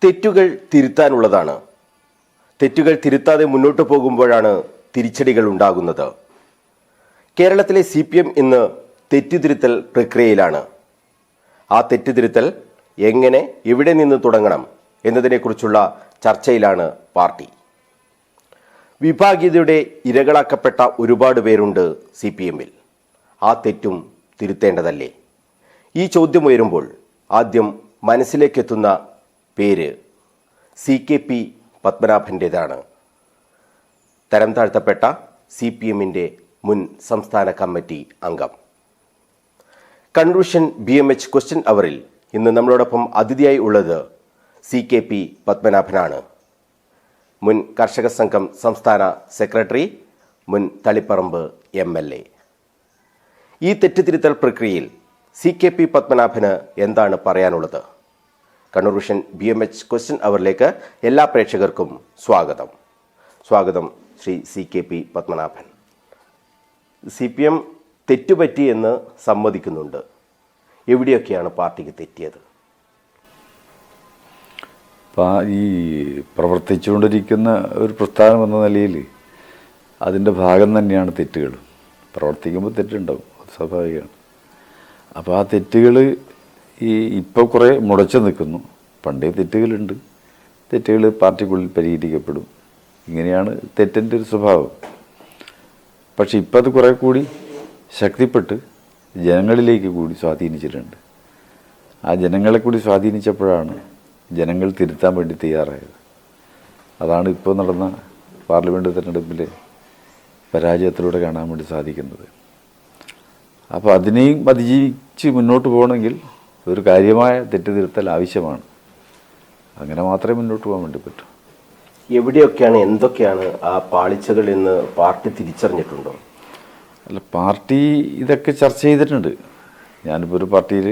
തെറ്റുകൾ തിരുത്താനുള്ളതാണ്. തെറ്റുകൾ തിരുത്താതെ മുന്നോട്ട് പോകുമ്പോഴാണ് തിരിച്ചടികൾ ഉണ്ടാകുന്നത്. കേരളത്തിലെ CPM ഇന്ന് തെറ്റുതിരുത്തൽ പ്രക്രിയയിലാണ്. ആ തെറ്റുതിരുത്തൽ എങ്ങനെ, എവിടെ നിന്ന് തുടങ്ങണം എന്നതിനെക്കുറിച്ചുള്ള ചർച്ചയിലാണ് പാർട്ടി. വിഭാഗീയതയുടെ ഇരകളാക്കപ്പെട്ട ഒരുപാട് പേരുണ്ട് CPMൽ. ആ തെറ്റും തിരുത്തേണ്ടതല്ലേ? ഈ ചോദ്യം ഉയരുമ്പോൾ ആദ്യം മനസ്സിലേക്കെത്തുന്ന പേര് CKP പത്മനാഭൻ്റേതാണ്. തരം താഴ്ത്തപ്പെട്ട CPMൻ്റെ മുൻ സംസ്ഥാന കമ്മിറ്റി അംഗം. കൺക്ലൂഷൻ BMH ക്വസ്റ്റ്യൻ അവറിൽ ഇന്ന് നമ്മളോടൊപ്പം അതിഥിയായി ഉള്ളത് CKP പത്മനാഭനാണ്. മുൻ കർഷക സംഘം സംസ്ഥാന സെക്രട്ടറി, മുൻ തളിപ്പറമ്പ് MLA. ഈ തെറ്റുതിരുത്തൽ പ്രക്രിയയിൽ CKP പത്മനാഭന് എന്താണ് പറയാനുള്ളത്? കൺക്ലൂഷൻ BMH ക്വസ്റ്റ്യൻ അവറിലേക്ക് എല്ലാ പ്രേക്ഷകർക്കും സ്വാഗതം. ശ്രീ CKP പത്മനാഭൻ. CPM തെറ്റുപറ്റി എന്ന് സമ്മതിക്കുന്നുണ്ട്. എവിടെയൊക്കെയാണ് പാർട്ടിക്ക് തെറ്റിയത്? ഈ പ്രവർത്തിച്ചുകൊണ്ടിരിക്കുന്ന ഒരു പ്രസ്ഥാനം എന്ന നിലയിൽ അതിൻ്റെ ഭാഗം തന്നെയാണ് തെറ്റുകൾ. പ്രവർത്തിക്കുമ്പോൾ തെറ്റുണ്ടാവും, സ്വാഭാവികമാണ്. അപ്പോൾ ആ തെറ്റുകൾ ഇപ്പോൾ കുറേ മുടച്ചു നിൽക്കുന്നു. പണ്ടേ തെറ്റുകളുണ്ട്, തെറ്റുകൾ പാർട്ടിക്കുള്ളിൽ പരിഹരിക്കപ്പെടും. ഇങ്ങനെയാണ് തെറ്റിൻ്റെ ഒരു സ്വഭാവം. പക്ഷെ ഇപ്പം അത് കുറേ കൂടി ശക്തിപ്പെട്ട് ജനങ്ങളിലേക്ക് കൂടി സ്വാധീനിച്ചിട്ടുണ്ട്. ആ ജനങ്ങളെ കൂടി സ്വാധീനിച്ചപ്പോഴാണ് ജനങ്ങൾ തിരുത്താൻ വേണ്ടി തയ്യാറായത്. അതാണ് ഇപ്പോൾ നടന്ന പാർലമെൻറ്റ് തിരഞ്ഞെടുപ്പിലെ പരാജയത്തിലൂടെ കാണാൻ വേണ്ടി സാധിക്കുന്നത്. അപ്പോൾ അതിനെയും അതിജീവിച്ച് മുന്നോട്ട് പോകണമെങ്കിൽ ഒരു കാര്യമായ തെറ്റുതിരുത്തൽ ആവശ്യമാണ്. അങ്ങനെ മാത്രമേ മുന്നോട്ട് പോകാൻ വേണ്ടി പറ്റൂ. എവിടെയൊക്കെയാണ്, എന്തൊക്കെയാണ് ആ പാളിച്ചകൾ എന്ന് പാർട്ടി തിരിച്ചറിഞ്ഞിട്ടുണ്ടോ? അല്ല, പാർട്ടി ഇതൊക്കെ ചർച്ച ചെയ്തിട്ടുണ്ട്. ഞാനിപ്പോൾ ഒരു പാർട്ടിയിൽ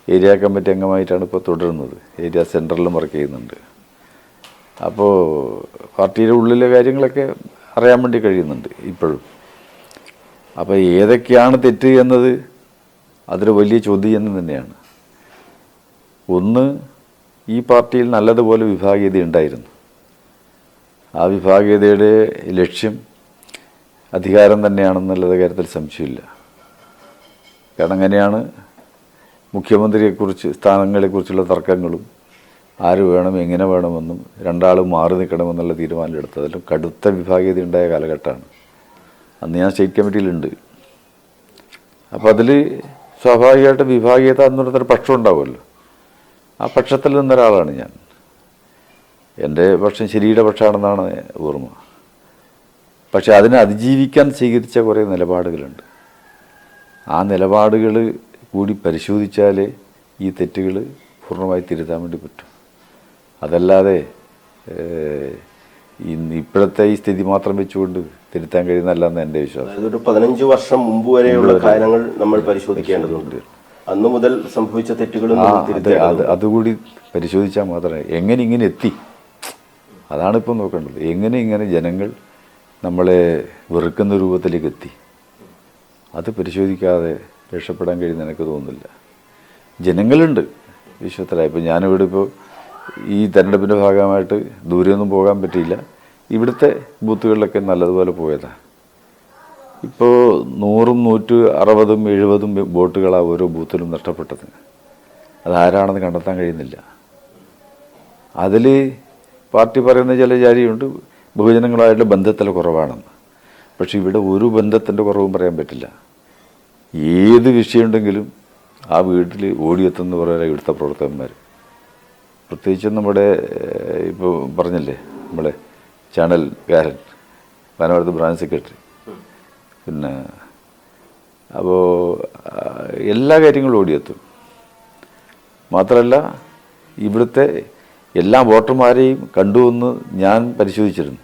ഏരിയ കമ്മിറ്റി അംഗമായിട്ടാണ് ഇപ്പോൾ തുടരുന്നത്. ഏരിയ സെൻറ്ററിലും വർക്ക് ചെയ്യുന്നുണ്ട്. അപ്പോൾ പാർട്ടിയുടെ ഉള്ളിലെ കാര്യങ്ങളൊക്കെ അറിയാൻ വേണ്ടി കഴിയുന്നുണ്ട് ഇപ്പോഴും. അപ്പോൾ ഏതൊക്കെയാണ് തെറ്റ് എന്നത് അതൊരു വലിയ ചോദ്യം തന്നെയാണ്. ഒന്ന്, ഈ പാർട്ടിയിൽ നല്ലതുപോലെ വിഭാഗീയത ഉണ്ടായിരുന്നു. ആ വിഭാഗീയതയുടെ ലക്ഷ്യം അധികാരം തന്നെയാണെന്നുള്ളത് കാര്യത്തിൽ സംശയമില്ല. കാരണം അങ്ങനെയാണ് മുഖ്യമന്ത്രിയെക്കുറിച്ച്, സ്ഥാനങ്ങളെക്കുറിച്ചുള്ള തർക്കങ്ങളും ആര് വേണം, എങ്ങനെ വേണമെന്നും രണ്ടാളും മാറി നിൽക്കണമെന്നുള്ള തീരുമാനം എടുത്തതിലും കടുത്ത വിഭാഗീയത ഉണ്ടായ കാലഘട്ടമാണ്. അന്ന് ഞാൻ സ്റ്റേറ്റ് കമ്മിറ്റിയിലുണ്ട്. അപ്പോൾ അതിൽ സ്വാഭാവികമായിട്ട് വിഭാഗീയത എന്ന് പറയുന്നൊരു പക്ഷം ഉണ്ടാവുമല്ലോ. ആ പക്ഷത്തിൽ നിന്നൊരാളാണ് ഞാൻ. എൻ്റെ പക്ഷം ശരിയുടെ പക്ഷമാണെന്നാണ് ഓർമ്മ. പക്ഷെ അതിനെ അതിജീവിക്കാൻ സ്വീകരിച്ച കുറേ നിലപാടുകളുണ്ട്. ആ നിലപാടുകൾ കൂടി പരിശോധിച്ചാലേ ഈ തെറ്റുകൾ പൂർണ്ണമായി തിരുത്താൻ വേണ്ടി പറ്റും. അതല്ലാതെ ഇപ്പോഴത്തെ ഈ സ്ഥിതി മാത്രം വെച്ചുകൊണ്ട് തിരുത്താൻ കഴിയുന്നതല്ലെന്ന് എൻ്റെ വിശ്വാസം. ഒരു 15 വർഷം മുമ്പ് വരെയുള്ള കാര്യങ്ങൾ നമ്മൾ പരിശോധിക്കേണ്ടതുണ്ട്. അന്നു മുതൽ സംഭവിച്ച തെറ്റുകളും അതുകൂടി പരിശോധിച്ചാൽ മാത്രമേ എങ്ങനെ ഇങ്ങനെ എത്തി, അതാണിപ്പോൾ നോക്കേണ്ടത്. എങ്ങനെ ജനങ്ങൾ നമ്മളെ വെറുക്കുന്ന രൂപത്തിലേക്ക് എത്തി, അത് പരിശോധിക്കാതെ രക്ഷപ്പെടാൻ കഴിയുന്ന എനിക്ക് തോന്നുന്നില്ല. ജനങ്ങളുണ്ട് വിശ്വത്തിലായി. ഇപ്പോൾ ഞാനിവിടെ ഈ തെരഞ്ഞെടുപ്പിൻ്റെ ഭാഗമായിട്ട് ദൂരെയൊന്നും പോകാൻ പറ്റിയില്ല. ഇവിടുത്തെ ബൂത്തുകളിലൊക്കെ നല്ലതുപോലെ പോയതാണ്. ഇപ്പോൾ 100ഉം 160ഉം 70ഉം വോട്ടുകളാണ് ഓരോ ബൂത്തിലും നഷ്ടപ്പെട്ടത്. അതാരാണെന്ന് കണ്ടെത്താൻ കഴിയുന്നില്ല. അതിൽ പാർട്ടി പറയുന്ന ചില കാര്യമുണ്ട്, ബഹുജനങ്ങളായിട്ടുള്ള ബന്ധത്തിൽ കുറവാണെന്ന്. പക്ഷെ ഇവിടെ ഒരു ബന്ധത്തിൻ്റെ കുറവും പറയാൻ പറ്റില്ല. ഏത് വിഷയമുണ്ടെങ്കിലും ആ വീട്ടിൽ ഓടിയെത്തുന്ന പറയുക ഇവിടുത്തെ പ്രവർത്തകന്മാർ. പ്രത്യേകിച്ചും നമ്മുടെ ഇപ്പോൾ പറഞ്ഞില്ലേ, നമ്മുടെ ചാനൽകാരൻ, വനവരത്ത് ബ്രാഞ്ച് സെക്രട്ടറി, പിന്നെ അപ്പോൾ എല്ലാ കാര്യങ്ങളും ഓടിയെത്തും. മാത്രമല്ല ഇവിടുത്തെ എല്ലാ വോട്ടർമാരെയും കണ്ടുവന്ന് ഞാൻ പരിശോധിച്ചിരുന്നു.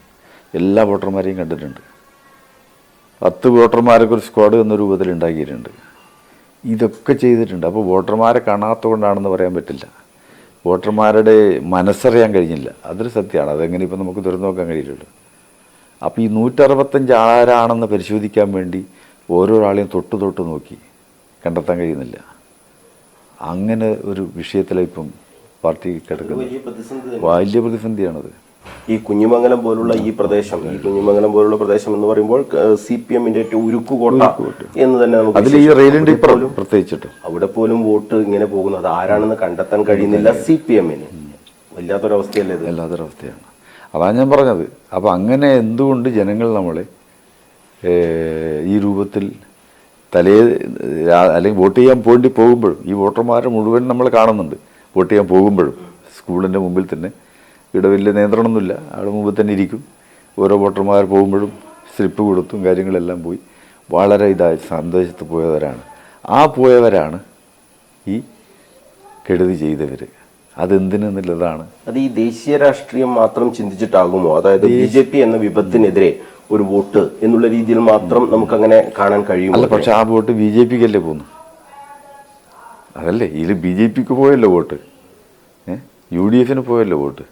എല്ലാ വോട്ടർമാരെയും കണ്ടിട്ടുണ്ട്. 10 വോട്ടർമാരൊക്കെ ഒരു സ്ക്വാഡ് എന്ന രൂപത്തിൽ ഉണ്ടാക്കിയിട്ടുണ്ട്. ഇതൊക്കെ ചെയ്തിട്ടുണ്ട്. അപ്പോൾ വോട്ടർമാരെ കാണാത്ത കൊണ്ടാണെന്ന് പറയാൻ പറ്റില്ല. വോട്ടർമാരുടെ മനസ്സറിയാൻ കഴിഞ്ഞില്ല, അതൊരു സത്യമാണ്. അതെങ്ങനെ ഇപ്പോൾ നമുക്ക് തുറന്നു നോക്കാൻ കഴിയില്ലല്ലോ. അപ്പോൾ ഈ 165 ആരാണെന്ന് പരിശോധിക്കാൻ വേണ്ടി ഓരോരാളെയും തൊട്ട് നോക്കി കണ്ടെത്താൻ കഴിയുന്നില്ല. അങ്ങനെ ഒരു വിഷയത്തിലിപ്പം പാർട്ടി കിടക്കുന്നത്. വലിയ പ്രതിസന്ധി തന്നെ. വലിയ പ്രതിസന്ധിയാണത്. ഈ കുഞ്ഞിമംഗലം പോലുള്ള ഈ പ്രദേശം, ഈ കുഞ്ഞിമംഗലം പോലുള്ള പ്രദേശം എന്ന് പറയുമ്പോൾ CPM-ന്റെ ഏറ്റവും ഉരുക്കുകോട്ട എന്ന് തന്നെ നമുക്ക് അതിൽ ഈ റെയിലിന്റെ പ്രത്യേകിച്ചിട്ട് അവിടെ പോലും വോട്ട് ഇങ്ങനെ പോകുന്നത് ആരാണെന്ന് കണ്ടെത്താൻ കഴിയുന്നില്ല. CPM-ന് വല്ലാത്തൊരവസ്ഥയല്ലേ ഇത്? വല്ലാത്തൊരവസ്ഥയാണ്. അതാണ് ഞാൻ പറഞ്ഞത്. അപ്പം അങ്ങനെ എന്തുകൊണ്ട് ജനങ്ങൾ നമ്മളെ ഈ രൂപത്തിൽ അല്ലെങ്കിൽ വോട്ട് ചെയ്യാൻ വേണ്ടി പോകുമ്പോഴും ഈ വോട്ടർമാരെ മുഴുവൻ നമ്മൾ കാണുന്നുണ്ട്. വോട്ട് ചെയ്യാൻ പോകുമ്പോഴും സ്കൂളിൻ്റെ മുമ്പിൽ തന്നെ ഇവിടെ വലിയ നിയന്ത്രണമൊന്നുമില്ല, അവിടെ മുമ്പിൽ തന്നെ ഇരിക്കും. ഓരോ വോട്ടർമാർ പോകുമ്പോഴും സ്ലിപ്പ് കൊടുത്തും കാര്യങ്ങളെല്ലാം പോയി വളരെ ഇതായി സന്ദേശത്ത് പോയവരാണ്. ആ പോയവരാണ് ഈ കെടുതി ചെയ്തവർ. അതെന്തിനെന്നുള്ളതാണ്. അത് ഈ ദേശീയ രാഷ്ട്രീയം മാത്രം ചിന്തിച്ചിട്ടാകുമോ? അതായത് BJP എന്ന വിപത്തിനെതിരെ ഒരു വോട്ട് എന്നുള്ള രീതിയിൽ മാത്രം നമുക്കങ്ങനെ കാണാൻ കഴിയും? അല്ല, പക്ഷെ ആ വോട്ട് BJP-ക്കല്ലേ പോകുന്നു? അതല്ലേ ഇതിൽ BJP-ക്ക് പോയല്ലോ വോട്ട്, UDF-ന് പോയല്ലോ വോട്ട്.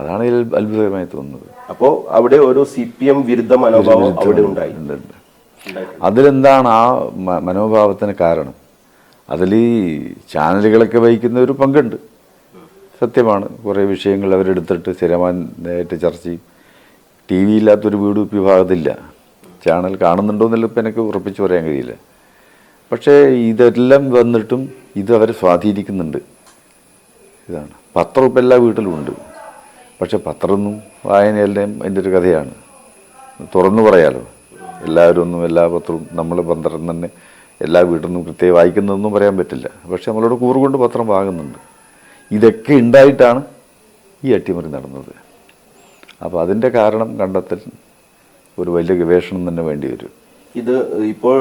അതാണ് ഇതിൽ അത്ഭുതകരമായി തോന്നുന്നത്. അപ്പോൾ അവിടെ ഒരു CPM വിരുദ്ധ മനോഭാവം അവിടെ ഉണ്ടായി. അതിലെന്താണ് ആ മനോഭാവത്തിന് കാരണം? അതിൽ ഈ ചാനലുകളൊക്കെ വഹിക്കുന്ന ഒരു പങ്കുണ്ട്, സത്യമാണ്. കുറേ വിഷയങ്ങൾ അവരെടുത്തിട്ട് സ്ഥിരമായിട്ട് ചർച്ച ചെയ്യും. TV ഇല്ലാത്തൊരു വീട് ഇപ്പോൾ ഈ ഭാഗത്തില്ല. ചാനൽ കാണുന്നുണ്ടോ എന്നല്ല ഇപ്പം എനിക്ക് ഉറപ്പിച്ച് പറയാൻ കഴിയില്ല. പക്ഷേ ഇതെല്ലാം വന്നിട്ടും ഇത് അവരെ സ്വാധീനിക്കുന്നുണ്ട്. ഇതാണ്. പത്രം ഇപ്പം എല്ലാ വീട്ടിലും ഉണ്ട്. പക്ഷെ പത്രമൊന്നും വായനയെല്ലാം അതിൻ്റെ ഒരു കഥയാണ്. തുറന്നു പറയാലോ, എല്ലാവരും ഒന്നും എല്ലാ പത്രവും നമ്മൾ പത്രം തന്നെ എല്ലാ വീട്ടിൽ നിന്നും കൃത്യമായി വായിക്കുന്നതൊന്നും പറയാൻ പറ്റില്ല. പക്ഷെ നമ്മളോട് കൂറുകൊണ്ട് പത്രം വാങ്ങുന്നുണ്ട്. ഇതൊക്കെ ഉണ്ടായിട്ടാണ് ഈ അട്ടിമറി നടന്നത്. അപ്പോൾ അതിൻ്റെ കാരണം കണ്ടെത്തൽ ഒരു വലിയ ഗവേഷണം തന്നെ വേണ്ടി വരും. ഇത് ഇപ്പോൾ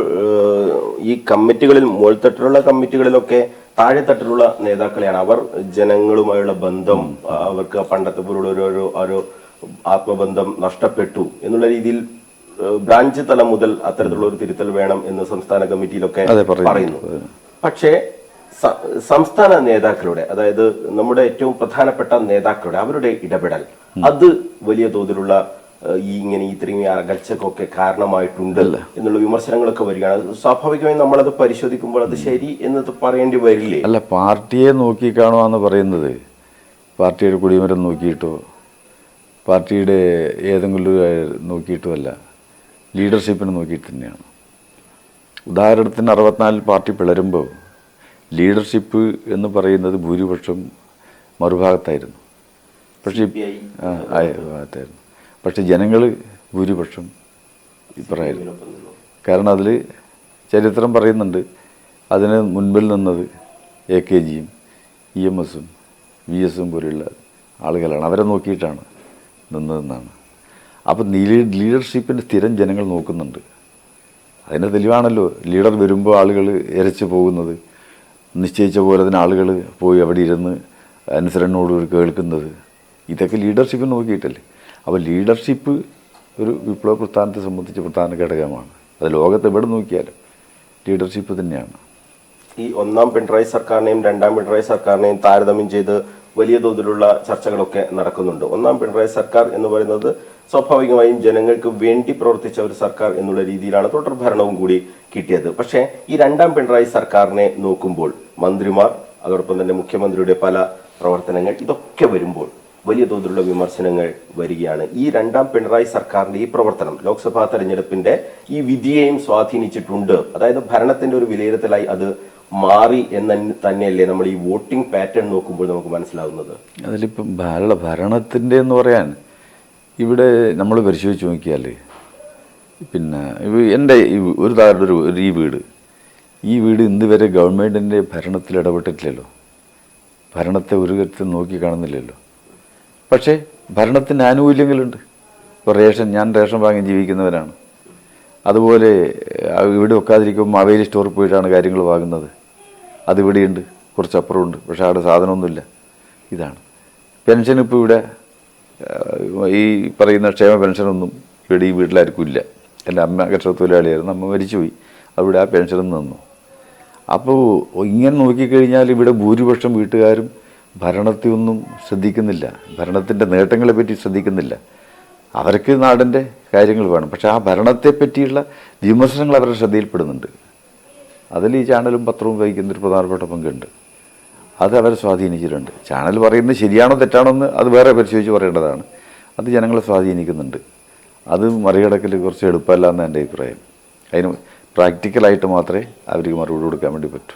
ഈ കമ്മിറ്റികളിൽ, മുകൾത്തട്ടിലുള്ള കമ്മിറ്റികളിലൊക്കെ താഴെത്തട്ടിലുള്ള നേതാക്കളെയാണ്. അവർ ജനങ്ങളുമായുള്ള ബന്ധം, അവർക്ക് പണ്ടത്തെ പോലുള്ള ഒരു ആത്മബന്ധം നഷ്ടപ്പെട്ടു എന്നുള്ള രീതിയിൽ ബ്രാഞ്ച് തലം മുതൽ അത്തരത്തിലുള്ള ഒരു തിരുത്തൽ വേണം എന്ന് സംസ്ഥാന കമ്മിറ്റിയിലൊക്കെ പറയുന്നു. പക്ഷേ സംസ്ഥാന നേതാക്കളുടെ, അതായത് നമ്മുടെ ഏറ്റവും പ്രധാനപ്പെട്ട നേതാക്കളുടെ അവരുടെ ഇടപെടൽ, അത് വലിയ തോതിലുള്ള ഇത്രയും അകൽച്ചക്കൊക്കെ കാരണമായിട്ടുണ്ട് എന്നുള്ള വിമർശനങ്ങളൊക്കെ വരികയാണ്. സ്വാഭാവികമായും നമ്മളത് പരിശോധിക്കുമ്പോൾ അത് ശരി എന്ന് പറയേണ്ടി വരില്ലേ? അല്ല, പാർട്ടിയെ നോക്കിക്കാണുമെന്ന് പറയുന്നത് പാർട്ടിയുടെ കുടിമരം നോക്കിയിട്ടോ പാർട്ടിയുടെ ഏതെങ്കിലും നോക്കിയിട്ടോ അല്ല, ലീഡർഷിപ്പിനെ നോക്കിയിട്ട് തന്നെയാണ്. ഉദാഹരണത്തിന് 64 പാർട്ടി പിളരുമ്പോൾ ലീഡർഷിപ്പ് എന്ന് പറയുന്നത് ഭൂരിപക്ഷം മറുഭാഗത്തായിരുന്നു. പക്ഷേ ഭാഗത്തായിരുന്നു. പക്ഷെ ജനങ്ങൾ ഭൂരിപക്ഷം ഇപ്പറായിരുന്നു. കാരണം അതിൽ ചരിത്രം പറയുന്നുണ്ട്, അതിന് മുൻപിൽ നിന്നത് AKGയും EMS-ഉം VS-ഉം പോലെയുള്ള ആളുകളാണ്. അവരെ നോക്കിയിട്ടാണ് നിന്നതെന്നാണ്. അപ്പം ലീഡർഷിപ്പിൻ്റെ സ്ഥിരം ജനങ്ങൾ നോക്കുന്നുണ്ട്. അതിന് തെളിവാണല്ലോ ലീഡർ വരുമ്പോൾ ആളുകൾ ഇരച്ചു പോകുന്നത്, നിശ്ചയിച്ച പോലെ തന്നെ ആളുകൾ പോയി അവിടെ ഇരുന്ന് അനുസരണയോട് കേൾക്കുന്നത്. ഇതൊക്കെ ലീഡർഷിപ്പ് നോക്കിയിട്ടല്ലേ. അപ്പോൾ ലീഡർഷിപ്പ് ഒരു വിപ്ലവ പ്രസ്ഥാനത്തെ സംബന്ധിച്ച് പ്രധാന ഘടകമാണ്. അത് ലോകത്ത് എവിടെ നോക്കിയാലും ലീഡർഷിപ്പ് തന്നെയാണ്. ഈ ഒന്നാം പിണറായി സർക്കാരിനെയും രണ്ടാം പിണറായി സർക്കാരിനെയും താരതമ്യം ചെയ്ത് വലിയ തോതിലുള്ള ചർച്ചകളൊക്കെ നടക്കുന്നുണ്ട്. ഒന്നാം പിണറായി സർക്കാർ എന്ന് പറയുന്നത് സ്വാഭാവികമായും ജനങ്ങൾക്ക് വേണ്ടി പ്രവർത്തിച്ച ഒരു സർക്കാർ എന്നുള്ള രീതിയിലാണ് തുടർഭരണവും കൂടി കിട്ടിയത്. പക്ഷേ ഈ രണ്ടാം പിണറായി സർക്കാരിനെ നോക്കുമ്പോൾ മന്ത്രിമാർ, അതോടൊപ്പം തന്നെ മുഖ്യമന്ത്രിയുടെ പല പ്രവർത്തനങ്ങൾ, ഇതൊക്കെ വരുമ്പോൾ വലിയ തോതിലുള്ള വിമർശനങ്ങൾ വരികയാണ്. ഈ രണ്ടാം പിണറായി സർക്കാരിന്റെ ഈ പ്രവർത്തനം ലോക്സഭാ തെരഞ്ഞെടുപ്പിന്റെ ഈ വിധിയെയും സ്വാധീനിച്ചിട്ടുണ്ട്. അതായത് ഭരണത്തിന്റെ ഒരു വിലയിരുത്തലായി അത് മാറി എന്ന് തന്നെയല്ലേ നമ്മൾ ഈ വോട്ടിംഗ് പാറ്റേൺ നോക്കുമ്പോൾ നമുക്ക് മനസ്സിലാവുന്നത്? അതിലിപ്പം ഭരണത്തിൻ്റെ എന്ന് പറയാൻ ഇവിടെ നമ്മൾ പരിശോധിച്ച് നോക്കിയാൽ പിന്നെ എൻ്റെ ഒരു ഉദാഹരണം, ഈ വീട് ഇന്ന് വരെ ഗവൺമെൻറ്റിൻ്റെ ഭരണത്തിൽ ഇടപെട്ടിട്ടില്ലല്ലോ. ഭരണത്തെ ഒരു തരത്തിൽ നോക്കി കാണുന്നില്ലല്ലോ. പക്ഷേ ഭരണത്തിന് ആനുകൂല്യങ്ങളുണ്ട്. ഇപ്പോൾ ഞാൻ റേഷൻ വാങ്ങി ജീവിക്കുന്നവരാണ്. അതുപോലെ വീട് വെക്കാതിരിക്കുമ്പോൾ മൊബൈൽ സ്റ്റോറിൽ പോയിട്ടാണ് കാര്യങ്ങൾ വാങ്ങുന്നത്. അതിവിടെയുണ്ട്, കുറച്ചപ്പുറമുണ്ട്. പക്ഷേ അവിടെ സാധനമൊന്നുമില്ല. ഇതാണ് പെൻഷൻ. ഇപ്പോൾ ഇവിടെ ഈ പറയുന്ന ക്ഷേമ പെൻഷനൊന്നും ഇവിടെ ഈ വീട്ടിലാർക്കും ഇല്ല. എൻ്റെ അമ്മ കർഷകത്തൊഴിലാളിയായിരുന്നു, അമ്മ മരിച്ചുപോയി. അവിടെ ആ പെൻഷനും നിന്നു. അപ്പോൾ ഇങ്ങനെ നോക്കിക്കഴിഞ്ഞാൽ ഇവിടെ ഭൂരിപക്ഷം വീട്ടുകാരും ഭരണത്തെ ഒന്നും ശ്രദ്ധിക്കുന്നില്ല, ഭരണത്തിൻ്റെ നേട്ടങ്ങളെ പറ്റി ശ്രദ്ധിക്കുന്നില്ല. അവർക്ക് നാടിൻ്റെ കാര്യങ്ങൾ വേണം. പക്ഷേ ആ ഭരണത്തെ പറ്റിയുള്ള വിമർശനങ്ങൾ അവരുടെ ശ്രദ്ധയിൽപ്പെടുന്നുണ്ട്. അതിൽ ഈ ചാനലും പത്രവും വഹിക്കുന്നൊരു പ്രധാനപ്പെട്ട പങ്കുണ്ട്. അത് അവരെ സ്വാധീനിച്ചിട്ടുണ്ട്. ചാനൽ പറയുന്നത് ശരിയാണോ തെറ്റാണോ എന്ന് അത് വേറെ പരിശോധിച്ച് പറയേണ്ടതാണ്. അത് ജനങ്ങളെ സ്വാധീനിക്കുന്നുണ്ട്. അത് മറികടക്കൽ കുറച്ച് എളുപ്പമല്ല എന്ന് എൻ്റെ അഭിപ്രായം. അതിന് പ്രാക്ടിക്കലായിട്ട് മാത്രമേ അവർക്ക് മറുപടി കൊടുക്കാൻ വേണ്ടി പറ്റൂ.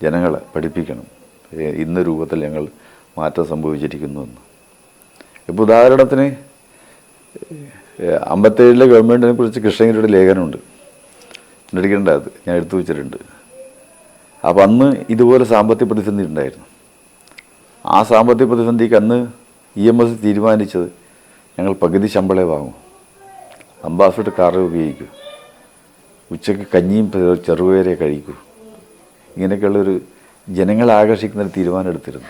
ജനങ്ങളെ പഠിപ്പിക്കണം ഇന്ന രൂപത്തിൽ ഞങ്ങൾ മാറ്റം സംഭവിച്ചിരിക്കുന്നുവെന്ന്. ഇപ്പോൾ ഉദാഹരണത്തിന് 57 ഗവൺമെൻറ്റിനെ കുറിച്ച് കൃഷ്ണഗിരിയുടെ ലേഖനമുണ്ട്, എടുക്കേണ്ടത് ഞാൻ എടുത്തു വെച്ചിട്ടുണ്ട്. അപ്പോൾ അന്ന് ഇതുപോലെ സാമ്പത്തിക പ്രതിസന്ധി ഉണ്ടായിരുന്നു. ആ സാമ്പത്തിക പ്രതിസന്ധിക്ക് അന്ന് EMS തീരുമാനിച്ചത് ഞങ്ങൾ പകുതി ശമ്പളേ വാങ്ങും, അംബാസഡർ കാറ് ഉപയോഗിക്കൂ, ഉച്ചയ്ക്ക് കഞ്ഞിയും ചെറുപയരെ കഴിക്കൂ, ഇങ്ങനെയൊക്കെയുള്ളൊരു ജനങ്ങളെ ആകർഷിക്കുന്നൊരു തീരുമാനം എടുത്തിരുന്നു.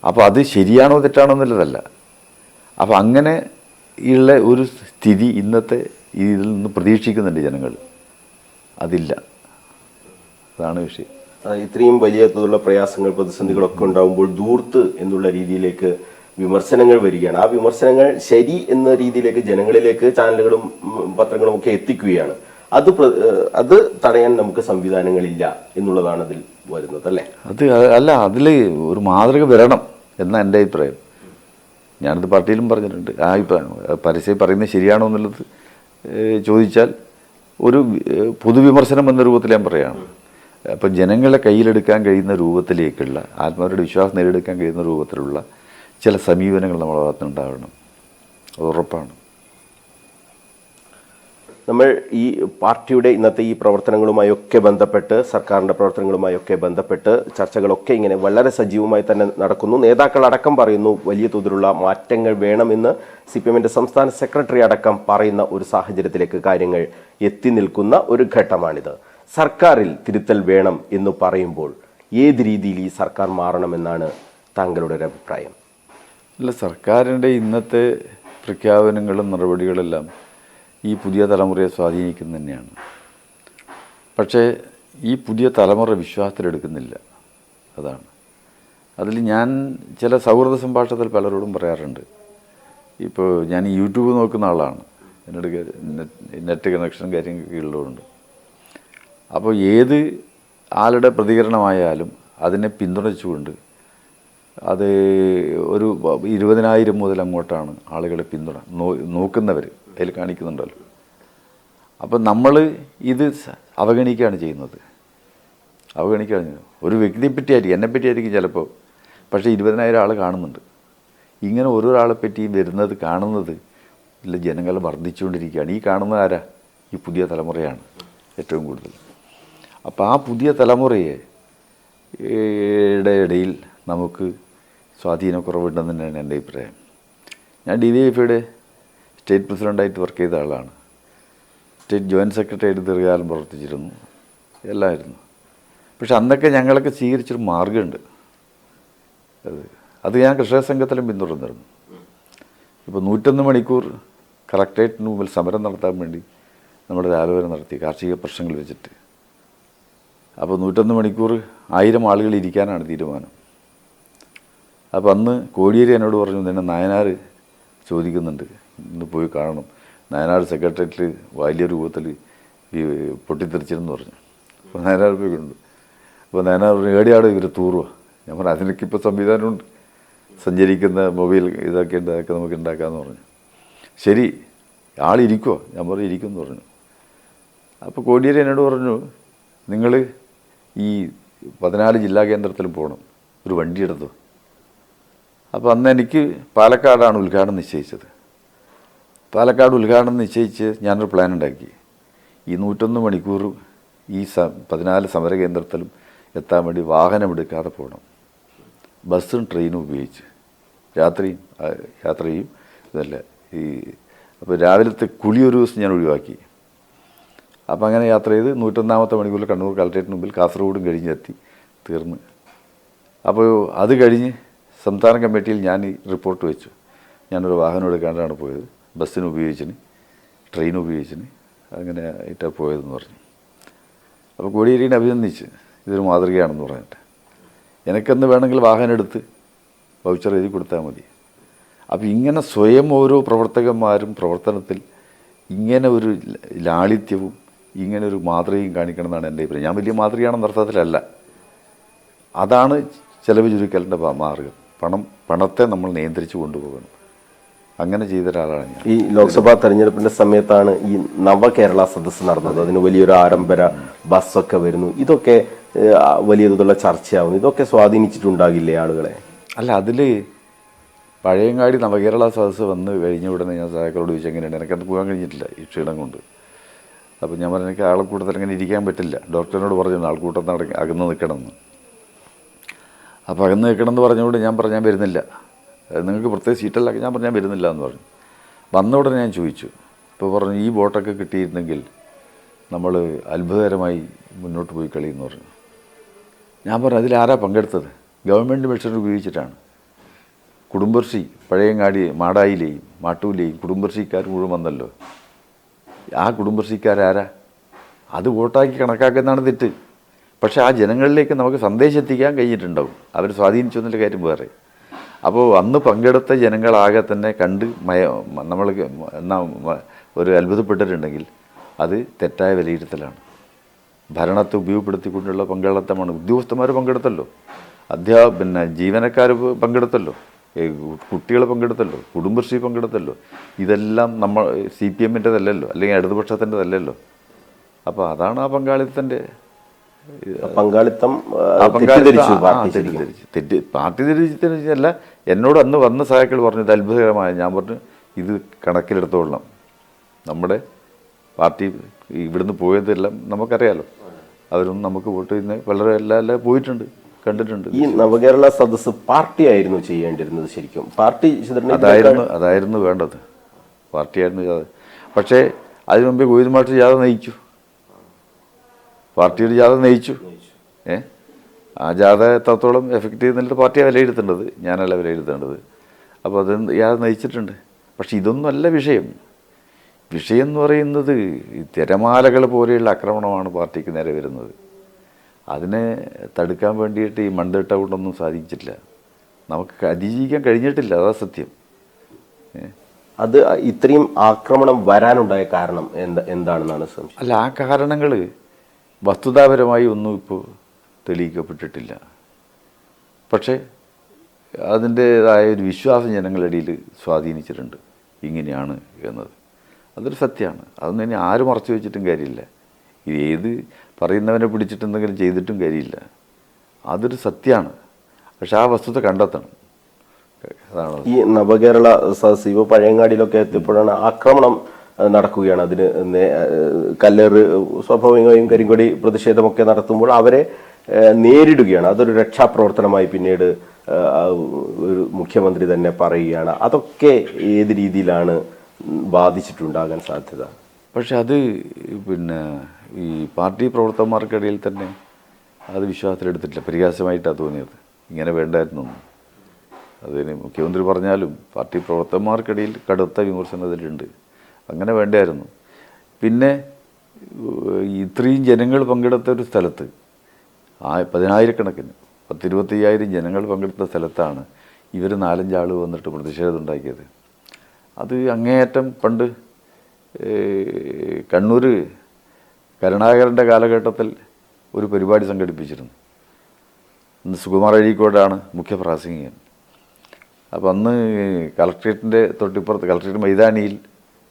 അപ്പോൾ അത് ശരിയാണോ തെറ്റാണോ എന്നുള്ളതല്ല. അപ്പോൾ അങ്ങനെ ഉള്ള ഒരു സ്ഥിതി ഇന്നത്തെ ഇതിൽ നിന്ന് പ്രതീക്ഷിക്കുന്നുണ്ട് ജനങ്ങൾ. അതില്ല, അതാണ് വിഷയം. ഇത്രയും വലിയ തോതിലുള്ള പ്രയാസങ്ങൾ പ്രതിസന്ധികളൊക്കെ ഉണ്ടാകുമ്പോൾ ധൂർത്ത് എന്നുള്ള രീതിയിലേക്ക് വിമർശനങ്ങൾ വരികയാണ്. ആ വിമർശനങ്ങൾ ശരി എന്ന രീതിയിലേക്ക് ജനങ്ങളിലേക്ക് ചാനലുകളും പത്രങ്ങളും ഒക്കെ എത്തിക്കുകയാണ്. അത് തടയാൻ നമുക്ക് സംവിധാനങ്ങളില്ല എന്നുള്ളതാണ് അതിൽ വരുന്നത് അല്ലേ? അത് അല്ല, അതിൽ ഒരു മാതൃക വരണം എന്നാണ് എൻ്റെ അഭിപ്രായം. ഞാനത് പാർട്ടിയിലും പറഞ്ഞിട്ടുണ്ട്. ആ പരസ്യം പറയുന്നത് ശരിയാണോ എന്നുള്ളത് ചോദിച്ചാൽ ഒരു പൊതുവിമർശനം എന്ന രൂപത്തിൽ ഞാൻ പറയുകയാണ്. അപ്പം ജനങ്ങളെ കയ്യിലെടുക്കാൻ കഴിയുന്ന രൂപത്തിലേക്കുള്ള, ആത്മാവരുടെ വിശ്വാസം നേടിയെടുക്കാൻ കഴിയുന്ന രൂപത്തിലുള്ള ചില സമീപനങ്ങൾ നമ്മുടെ ഭാഗത്തുനിന്നുണ്ടാവണം. അത് ഉറപ്പാണ്. നമ്മൾ ഈ പാർട്ടിയുടെ ഇന്നത്തെ ഈ പ്രവർത്തനങ്ങളുമായൊക്കെ ബന്ധപ്പെട്ട്, സർക്കാരിൻ്റെ പ്രവർത്തനങ്ങളുമായൊക്കെ ബന്ധപ്പെട്ട് ചർച്ചകളൊക്കെ ഇങ്ങനെ വളരെ സജീവമായി തന്നെ നടക്കുന്നു. നേതാക്കൾ അടക്കം പറയുന്നു വലിയ തോതിലുള്ള മാറ്റങ്ങൾ വേണമെന്ന്. CPM-ന്റെ സംസ്ഥാന സെക്രട്ടറി അടക്കം പറയുന്ന ഒരു സാഹചര്യത്തിലേക്ക് കാര്യങ്ങൾ എത്തി നിൽക്കുന്ന ഒരു ഘട്ടമാണിത്. സർക്കാരിൽ തിരുത്തൽ വേണം എന്ന് പറയുമ്പോൾ ഏത് രീതിയിൽ ഈ സർക്കാർ മാറണമെന്നാണ് താങ്കളുടെ ഒരു അഭിപ്രായം? അല്ല, സർക്കാരിൻ്റെ ഇന്നത്തെ പ്രഖ്യാപനങ്ങളും നടപടികളെല്ലാം ഈ പുതിയ തലമുറയെ സ്വാധീനിക്കുന്നത് തന്നെയാണ്. പക്ഷേ ഈ പുതിയ തലമുറ വിശ്വാസത്തിലെടുക്കുന്നില്ല, അതാണ്. അതിൽ ഞാൻ ചില സൗഹൃദ സംഭാഷണത്തിൽ പലരോടും പറയാറുണ്ട്. ഇപ്പോൾ ഞാൻ യൂട്യൂബ് നോക്കുന്ന ആളാണ്, എന്നോട് നെറ്റ് കണക്ഷനും കാര്യങ്ങളൊക്കെ ഉള്ളതുകൊണ്ട്. അപ്പോൾ ഏത് ആളുടെ പ്രതികരണമായാലും അതിനെ പിന്തുണച്ചുകൊണ്ട് അത് ഒരു 20,000 മുതൽ അങ്ങോട്ടാണ് ആളുകളെ പിന്തുണ നോക്കുന്നവർ അതിൽ കാണിക്കുന്നുണ്ടല്ലോ. അപ്പം നമ്മൾ ഇത് അവഗണിക്കുകയാണ് ചെയ്യുന്നത്. ഒരു വ്യക്തിയെ പറ്റിയായിരിക്കും, എന്നെ പറ്റിയായിരിക്കും ചിലപ്പോൾ, പക്ഷേ 20,000 ആൾ കാണുന്നുണ്ട്. ഇങ്ങനെ ഓരോരാളെ പറ്റി വരുന്നത് കാണുന്നത് ഇല്ല, ജനങ്ങൾ വർദ്ധിച്ചുകൊണ്ടിരിക്കുകയാണ്. ഈ കാണുന്നത് ആരാ? ഈ പുതിയ തലമുറയാണ് ഏറ്റവും കൂടുതൽ. അപ്പോൾ ആ പുതിയ തലമുറയെ ഇടയിൽ നമുക്ക് സ്വാധീനക്കുറവുണ്ടെന്ന് തന്നെയാണ് എൻ്റെ അഭിപ്രായം. ഞാൻ DYFIയുടെ സ്റ്റേറ്റ് പ്രസിഡൻ്റായിട്ട് വർക്ക് ചെയ്ത ആളാണ്. സ്റ്റേറ്റ് ജോയിൻറ്റ് സെക്രട്ടറി ആയിട്ട് ദീർഘകാലം പ്രവർത്തിച്ചിരുന്നു, എല്ലാമായിരുന്നു. പക്ഷെ അന്നൊക്കെ ഞങ്ങളൊക്കെ സ്വീകരിച്ചൊരു മാർഗമുണ്ട്. അത് ഞാൻ കർഷക സംഘത്തിലും പിന്തുടർന്നിരുന്നു. ഇപ്പോൾ 101 മണിക്കൂർ കളക്ടറേറ്റിന് മുമ്പിൽ സമരം നടത്താൻ വേണ്ടി നമ്മുടെ ആലോചന നടത്തി, കാർഷിക പ്രശ്നങ്ങൾ വെച്ചിട്ട്. അപ്പോൾ 101 മണിക്കൂർ 1000 ആളുകൾ ഇരിക്കാനാണ് തീരുമാനം. അപ്പോൾ അന്ന് കോടിയേരി എന്നോട് പറഞ്ഞു, നിന്നെ നായനാർ ചോദിക്കുന്നുണ്ട്, ഇന്ന് പോയി കാണണം. നായനാർ സെക്രട്ടേറിയറ്റിൽ വലിയ രൂപത്തിൽ പൊട്ടിത്തെറിച്ചിരുന്നു പറഞ്ഞു. അപ്പോൾ നായനാർ പോയി കണ്ടു. അപ്പോൾ നായനാർ പറഞ്ഞു, ഏടിയാട് ഇവർ തൂറുക. ഞാൻ പറഞ്ഞു, അതിനൊക്കിപ്പോൾ സംവിധാനമുണ്ട്, സഞ്ചരിക്കുന്ന മൊബൈൽ ഇതൊക്കെ ഉണ്ട്, അതൊക്കെ നമുക്ക് ഉണ്ടാക്കാമെന്ന് പറഞ്ഞു. ശരി, ആളിരിക്കുമോ? ഞാൻ പറഞ്ഞു, ഇരിക്കുമെന്ന് പറഞ്ഞു. അപ്പോൾ കോടിയേരി എന്നോട് പറഞ്ഞു, നിങ്ങൾ ഈ 14 ജില്ലാ കേന്ദ്രത്തിലും പോകണം, ഒരു വണ്ടി എടുത്തു. അപ്പോൾ അന്ന് എനിക്ക് പാലക്കാടാണ് ഉദ്ഘാടനം നിശ്ചയിച്ചത്. പാലക്കാട് ഉദ്ഘാടനം നിശ്ചയിച്ച് ഞാനൊരു പ്ലാൻ ഉണ്ടാക്കി. ഈ 101 മണിക്കൂർ ഈ 14 സമര കേന്ദ്രത്തിലും എത്താൻ വേണ്ടി വാഹനം എടുക്കാതെ പോകണം, ബസ്സും ട്രെയിനും ഉപയോഗിച്ച് യാത്ര ചെയ്യും. ഇതല്ല അപ്പോൾ രാവിലത്തെ കുളി ഒരു ദിവസം ഞാൻ ഒഴിവാക്കി. അപ്പോൾ അങ്ങനെ യാത്ര ചെയ്ത് 101-ാമത്തെ മണിക്കൂറിൽ കണ്ണൂർ കളക്ടറേറ്റിന് മുമ്പിൽ കാസർഗോഡും കഴിഞ്ഞെത്തി, തീർന്ന്. അപ്പോൾ അത് കഴിഞ്ഞ് സംസ്ഥാന കമ്മിറ്റിയിൽ ഞാൻ ഈ റിപ്പോർട്ട് വെച്ചു. ഞാനൊരു വാഹനം എടുക്കാണ്ടാണ് പോയത്, ബസ്സിന് ഉപയോഗിച്ചിന്, ട്രെയിൻ ഉപയോഗിച്ചിന്, അങ്ങനെ ആയിട്ടാണ് പോയതെന്ന് പറഞ്ഞു. അപ്പോൾ കോടിയേരിനെ അഭിനന്ദിച്ച്, ഇതൊരു മാതൃകയാണെന്ന് പറഞ്ഞിട്ട്, എനിക്കെന്ന് വേണമെങ്കിൽ വാഹനം എടുത്ത് വൗച്ചർ എഴുതി കൊടുത്താൽ മതി. അപ്പോൾ ഇങ്ങനെ സ്വയം ഓരോ പ്രവർത്തകന്മാരും പ്രവർത്തനത്തിൽ ഇങ്ങനെ ഒരു ലാളിത്യവും ഇങ്ങനെ ഒരു മാതൃകയും കാണിക്കണം എന്നാണ് എൻ്റെ അഭിപ്രായം. ഞാൻ വലിയ മാതൃകയാണെന്ന അർത്ഥത്തിലല്ല, അതാണ് ചെലവ് ചുരുക്കലിൻ്റെ മാർഗം. പണത്തെ നമ്മൾ നിയന്ത്രിച്ച് കൊണ്ടുപോകണം. അങ്ങനെ ചെയ്ത ഒരാളാണ് ഞാൻ. ഈ ലോക്സഭാ തെരഞ്ഞെടുപ്പിന്റെ സമയത്താണ് ഈ നവകേരള സദസ്സ് നടന്നത്. അതിന് വലിയൊരു ആഡംബര ബസ്സൊക്കെ വരുന്നു. ഇതൊക്കെ വലിയ തോതിലുള്ള ചർച്ചയാവുന്നു. ഇതൊക്കെ സ്വാധീനിച്ചിട്ടുണ്ടാകില്ലേ ആളുകളെ? അല്ല, അതിൽ പഴയങ്ങാടി നവകേരള സദസ്സ് വന്ന് കഴിഞ്ഞ ഉടനെ ഞാൻ സഹാക്കളോട് ചോദിച്ചു എങ്ങനെയാണ്, എനിക്കത് പോകാൻ കഴിഞ്ഞിട്ടില്ല ഈ ക്ഷീണം കൊണ്ട്. അപ്പോൾ ഞാൻ പറഞ്ഞു എനിക്ക് ആൾക്കൂട്ടത്തിൽ അങ്ങനെ ഇരിക്കാൻ പറ്റില്ല. ഡോക്ടറിനോട് പറഞ്ഞു ആൾക്കൂട്ടത്തിൽ അകന്ന് നിൽക്കണമെന്ന്. അപ്പോൾ അകന്ന് നിൽക്കണമെന്ന് പറഞ്ഞുകൊണ്ട് ഞാൻ പറഞ്ഞു ഞാൻ വരുന്നില്ല, നിങ്ങൾക്ക് പ്രത്യേക സീറ്റല്ല. ഞാൻ പറഞ്ഞു ഞാൻ വരുന്നില്ല എന്ന് പറഞ്ഞു. വന്ന ഉടനെ ഞാൻ ചോദിച്ചു. ഇപ്പോൾ പറഞ്ഞു ഈ വോട്ടൊക്കെ കിട്ടിയിരുന്നെങ്കിൽ നമ്മൾ അത്ഭുതകരമായി മുന്നോട്ട് പോയി കളിയെന്ന് പറഞ്ഞു. ഞാൻ പറഞ്ഞു അതിലാരാ പങ്കെടുത്തത്? ഗവൺമെൻറ് മെഷീനറി ഉപയോഗിച്ചിട്ടാണ്. കുടുംബശ്രീ പഴയങ്ങാടി മാടായിലെയും മാട്ടൂലെയും കുടുംബശ്രീക്കാർ മുഴുവൻ വന്നല്ലോ. ആ കുടുംബശ്രീക്കാരാരാ? അത് വോട്ടാക്കി കണക്കാക്കുന്നതാണ് തെറ്റ്. പക്ഷേ ആ ജനങ്ങളിലേക്ക് നമുക്ക് സന്ദേശം എത്തിക്കാൻ കഴിഞ്ഞിട്ടുണ്ടാവും. അവർ സ്വാധീനിച്ചു എന്നുള്ള കാര്യം വേറെ. അപ്പോൾ അന്ന് പങ്കെടുത്ത ജനങ്ങളാകെ തന്നെ കണ്ട് നമ്മൾ ഒരു അത്ഭുതപ്പെട്ടിട്ടുണ്ടെങ്കിൽ അത് തെറ്റായ വിലയിരുത്തലാണ്. ഭരണത്തെ ഉപയോഗപ്പെടുത്തിക്കൊണ്ടുള്ള പങ്കാളിത്തമാണ്. ഉദ്യോഗസ്ഥന്മാർ പങ്കെടുത്തല്ലോ, ജീവനക്കാർ പങ്കെടുത്തല്ലോ, കുട്ടികൾ പങ്കെടുത്തല്ലോ, കുടുംബശ്രീ പങ്കെടുത്തല്ലോ. ഇതെല്ലാം നമ്മൾ CPM-ൻ്റെതല്ലല്ലോ, അല്ലെങ്കിൽ ഇടതുപക്ഷത്തിൻ്റെതല്ലല്ലോ. അപ്പോൾ അതാണ് ആ പങ്കാളിത്തത്തിൻ്റെ പാർട്ടി തിരിച്ചല്ല. എന്നോട് അന്ന് വന്ന സഹാക്കൾ പറഞ്ഞു ഇത് അത്ഭുതകരമായ. ഞാൻ പറഞ്ഞു ഇത് കണക്കിലെടുത്തോളണം. നമ്മുടെ പാർട്ടി ഇവിടുന്ന് പോയതെല്ലാം നമുക്കറിയാലോ. അവരൊന്നും നമുക്ക് വോട്ട് ചെയ്യുന്ന വളരെ എല്ലാം പോയിട്ടുണ്ട്, കണ്ടിട്ടുണ്ട്. ഈ നവകേരള സദസ്സ് പാർട്ടി ആയിരുന്നു ചെയ്യേണ്ടിരുന്നത്. ശരിക്കും പാർട്ടി അതായിരുന്നു വേണ്ടത്. പാർട്ടിയായിരുന്നു. പക്ഷേ അതിനു മുമ്പേ ഗോവിന്ദ മാഷ് ജാഥ നയിച്ചു, പാർട്ടിയുടെ ജാഥ നയിച്ചു. ആ ജാഥ എത്രത്തോളം എഫക്റ്റീവ് എന്നുള്ളത് പാർട്ടിയാണ് വിലയിരുത്തേണ്ടത്, ഞാനല്ല വിലയിരുത്തേണ്ടത്. അപ്പോൾ അത് ജാഥ നയിച്ചിട്ടുണ്ട്. പക്ഷെ ഇതൊന്നും അല്ല വിഷയം. വിഷയം എന്ന് പറയുന്നത് ഈ തിരമാലകൾ പോലെയുള്ള ആക്രമണമാണ് പാർട്ടിക്ക് നേരെ വരുന്നത്. അതിനെ തടുക്കാൻ വേണ്ടിയിട്ട് ഈ മൺതിട്ട കൊണ്ടൊന്നും സാധിച്ചിട്ടില്ല. നമുക്ക് അതിജീവിക്കാൻ കഴിഞ്ഞിട്ടില്ല, അതാ സത്യം. അത് ഇത്രയും ആക്രമണം വരാനുണ്ടായ കാരണം എന്താണെന്നാണ് സംശയം? അല്ല, ആ കാരണങ്ങൾ വസ്തുതാപരമായി ഒന്നും ഇപ്പോൾ തെളിയിക്കപ്പെട്ടിട്ടില്ല. പക്ഷേ അതിൻ്റേതായ ഒരു വിശ്വാസം ജനങ്ങളുടെ ഇടയിൽ സ്വാധീനിച്ചിട്ടുണ്ട് ഇങ്ങനെയാണ് എന്നത്. അതൊരു സത്യമാണ്. അതൊന്നും ഇനി ആരും മറച്ചു വെച്ചിട്ടും കാര്യമില്ല. ഏത് പറയുന്നവനെ പിടിച്ചിട്ട് എന്തെങ്കിലും ചെയ്തിട്ടും കാര്യമില്ല. അതൊരു സത്യമാണ്. പക്ഷെ ആ വസ്തുത കണ്ടെത്തണം. അതാണ് ഈ നവകേരള സദസ്സ് ഇപ്പോൾ പഴയങ്ങാടിയിലൊക്കെ എത്തിയപ്പോഴാണ് ആക്രമണം നടക്കുകയാണ്. അതിന് കല്ലേറ് സ്വാഭാവികമായും കരിങ്കൊടി പ്രതിഷേധമൊക്കെ നടത്തുമ്പോൾ അവരെ നേരിടുകയാണ്. അതൊരു രക്ഷാപ്രവർത്തനമായി പിന്നീട് ഒരു മുഖ്യമന്ത്രി തന്നെ പറയുകയാണ്. അതൊക്കെ ഏത് രീതിയിലാണ് ബാധിച്ചിട്ടുണ്ടാകാൻ സാധ്യത? പക്ഷെ അത് ഈ പാർട്ടി പ്രവർത്തകന്മാർക്കിടയിൽ തന്നെ അത് വിശ്വാസത്തിലെടുത്തിട്ടില്ല. പരിഹാസമായിട്ടാണ് തോന്നിയത്. ഇങ്ങനെ വേണ്ടായിരുന്നു. അതിന് മുഖ്യമന്ത്രി പറഞ്ഞാലും പാർട്ടി പ്രവർത്തകന്മാർക്കിടയിൽ കടുത്ത വിമർശനം അതിലുണ്ട്. അങ്ങനെ വേണ്ടായിരുന്നു. പിന്നെ ഇത്രയും ജനങ്ങൾ പങ്കെടുത്ത ഒരു സ്ഥലത്ത് 10,000-കണക്കിന് 10,000-25,000 ജനങ്ങൾ പങ്കെടുത്ത സ്ഥലത്താണ് ഇവർ 4-5 ആൾ വന്നിട്ട് പ്രതിഷേധം ഉണ്ടാക്കിയത്. അത് അങ്ങേയറ്റം പണ്ട് കണ്ണൂർ കരുണാകരൻ്റെ കാലഘട്ടത്തിൽ ഒരു പരിപാടി സംഘടിപ്പിച്ചിരുന്നു. അന്ന് സുകുമാർ അഴീക്കോടാണ് മുഖ്യ പ്രാസംഗികൻ. അപ്പം അന്ന് കളക്ട്രേറ്റിൻ്റെ തൊട്ടിപ്പുറത്ത് കളക്ട്രേറ്റ് മൈതാനിയിൽ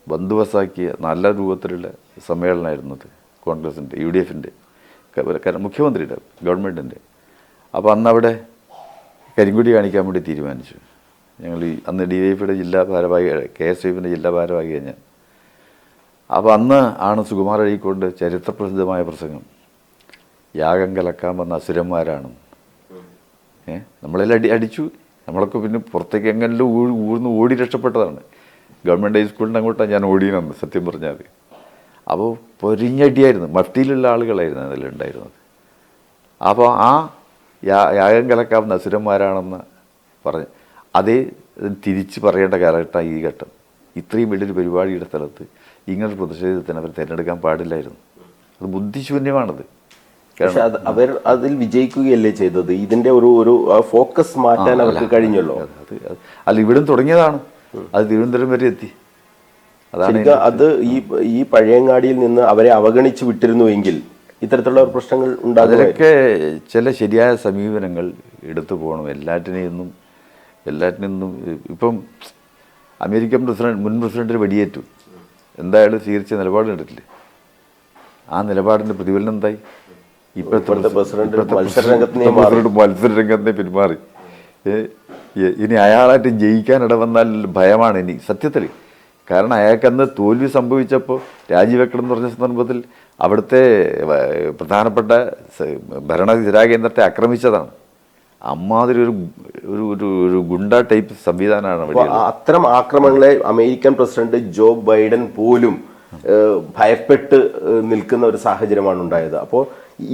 ബന്ദോബസ്താക്കിയ നല്ല രൂപത്തിലുള്ള സമ്മേളനമായിരുന്നു അത്. കോൺഗ്രസിൻ്റെ UDF-ൻ്റെ മുഖ്യമന്ത്രിയുടെ ഗവൺമെൻറ്റിൻ്റെ. അപ്പോൾ അന്ന് അവിടെ കരിങ്കൊടി കാണിക്കാൻ വേണ്ടി തീരുമാനിച്ചു. ഞങ്ങൾ അന്ന് DYFയുടെ ജില്ലാ ഭാരവാഹി, KSDFൻ്റെ ജില്ലാ ഭാരവാഹിയാണ് ഞാൻ. അപ്പോൾ അന്ന് ആണ് സുകുമാർ അഴീക്കോട് ചരിത്രപ്രസിദ്ധമായ പ്രസംഗം, യാഗം കലക്കാൻ വന്ന അസുരന്മാരാണ്. നമ്മളെല്ലാം അടിച്ചു. നമ്മളൊക്കെ പിന്നെ പുറത്തേക്ക് എങ്ങനെല്ലാം ഊർന്ന് ഓടി രക്ഷപ്പെട്ടതാണ്. ഗവൺമെൻറ് ഹൈസ്കൂളിൻ്റെ അങ്ങോട്ടാണ് ഞാൻ ഓടിയെന്ന് സത്യം പറഞ്ഞാൽ. അപ്പോൾ പൊരിഞ്ഞടിയായിരുന്നു. മഫ്തിയിലുള്ള ആളുകളായിരുന്നു അതിലുണ്ടായിരുന്നത്. അപ്പോൾ ആ യാഗം കലക്കാവുന്ന അസുരന്മാരാണെന്ന് പറഞ്ഞ് അതേ തിരിച്ച് പറയേണ്ട കാലഘട്ടം ഈ ഘട്ടം. ഇത്രയും വലിയൊരു പരിപാടിയുടെ സ്ഥലത്ത് ഇങ്ങനൊരു പ്രതിഷേധത്തിന് അവർ തിരഞ്ഞെടുക്കാൻ പാടില്ലായിരുന്നു. അത് ബുദ്ധിശൂന്യമാണത്. പക്ഷെ അവർ അതിൽ വിജയിക്കുകയല്ലേ ചെയ്തത്? ഇതിന്റെ ഒരു ഫോക്കസ് മാറ്റാൻ അവർക്ക് കഴിഞ്ഞല്ലോ. അല്ല, ഇവിടും തുടങ്ങിയതാണ്, അത് തിരുവനന്തപുരം വരെ എത്തി. അതാണ് അത് ഈ പഴയങ്ങാടിയിൽ നിന്ന് അവരെ അവഗണിച്ച് വിട്ടിരുന്നുവെങ്കിൽ ഇത്തരത്തിലുള്ള പ്രശ്നങ്ങൾ ഉണ്ടാകും. അതിലൊക്കെ ചില ശരിയായ സമീപനങ്ങൾ എടുത്തു പോകണം. എല്ലാറ്റിനെയൊന്നും ഇപ്പം അമേരിക്കൻ മുൻ പ്രസിഡന്റിന് വെടിയേറ്റു, എന്തായാലും സ്വീകരിച്ച നിലപാട് കണ്ടിട്ടില്ലേ? ആ നിലപാടിൻ്റെ പ്രതിഫലനം എന്തായി? ഇപ്പോഴത്തെ മത്സരരംഗത്തിനെ പിന്മാറി. ഇനി അയാളായിട്ട് ജയിക്കാൻ ഇടവന്നാൽ ഭയമാണ് ഇനി സത്യത്തിൽ. കാരണം അയാൾക്കന്ന് തോൽവി സംഭവിച്ചപ്പോൾ രാജിവെക്കണം എന്ന് പറഞ്ഞ സന്ദർഭത്തിൽ അവിടുത്തെ പ്രധാനപ്പെട്ട ഭരണ കേന്ദ്രത്തെ ആക്രമിച്ചതാണ്. അമ്മാതിരി ഒരു ഗുണ്ട ടൈപ്പ് സംവിധാനമാണ്. അത്തരം ആക്രമണങ്ങളെ അമേരിക്കൻ പ്രസിഡന്റ് ജോ ബൈഡൻ പോലും ഭയപ്പെട്ട് നിൽക്കുന്ന ഒരു സാഹചര്യമാണ് ഉണ്ടായത്. അപ്പോൾ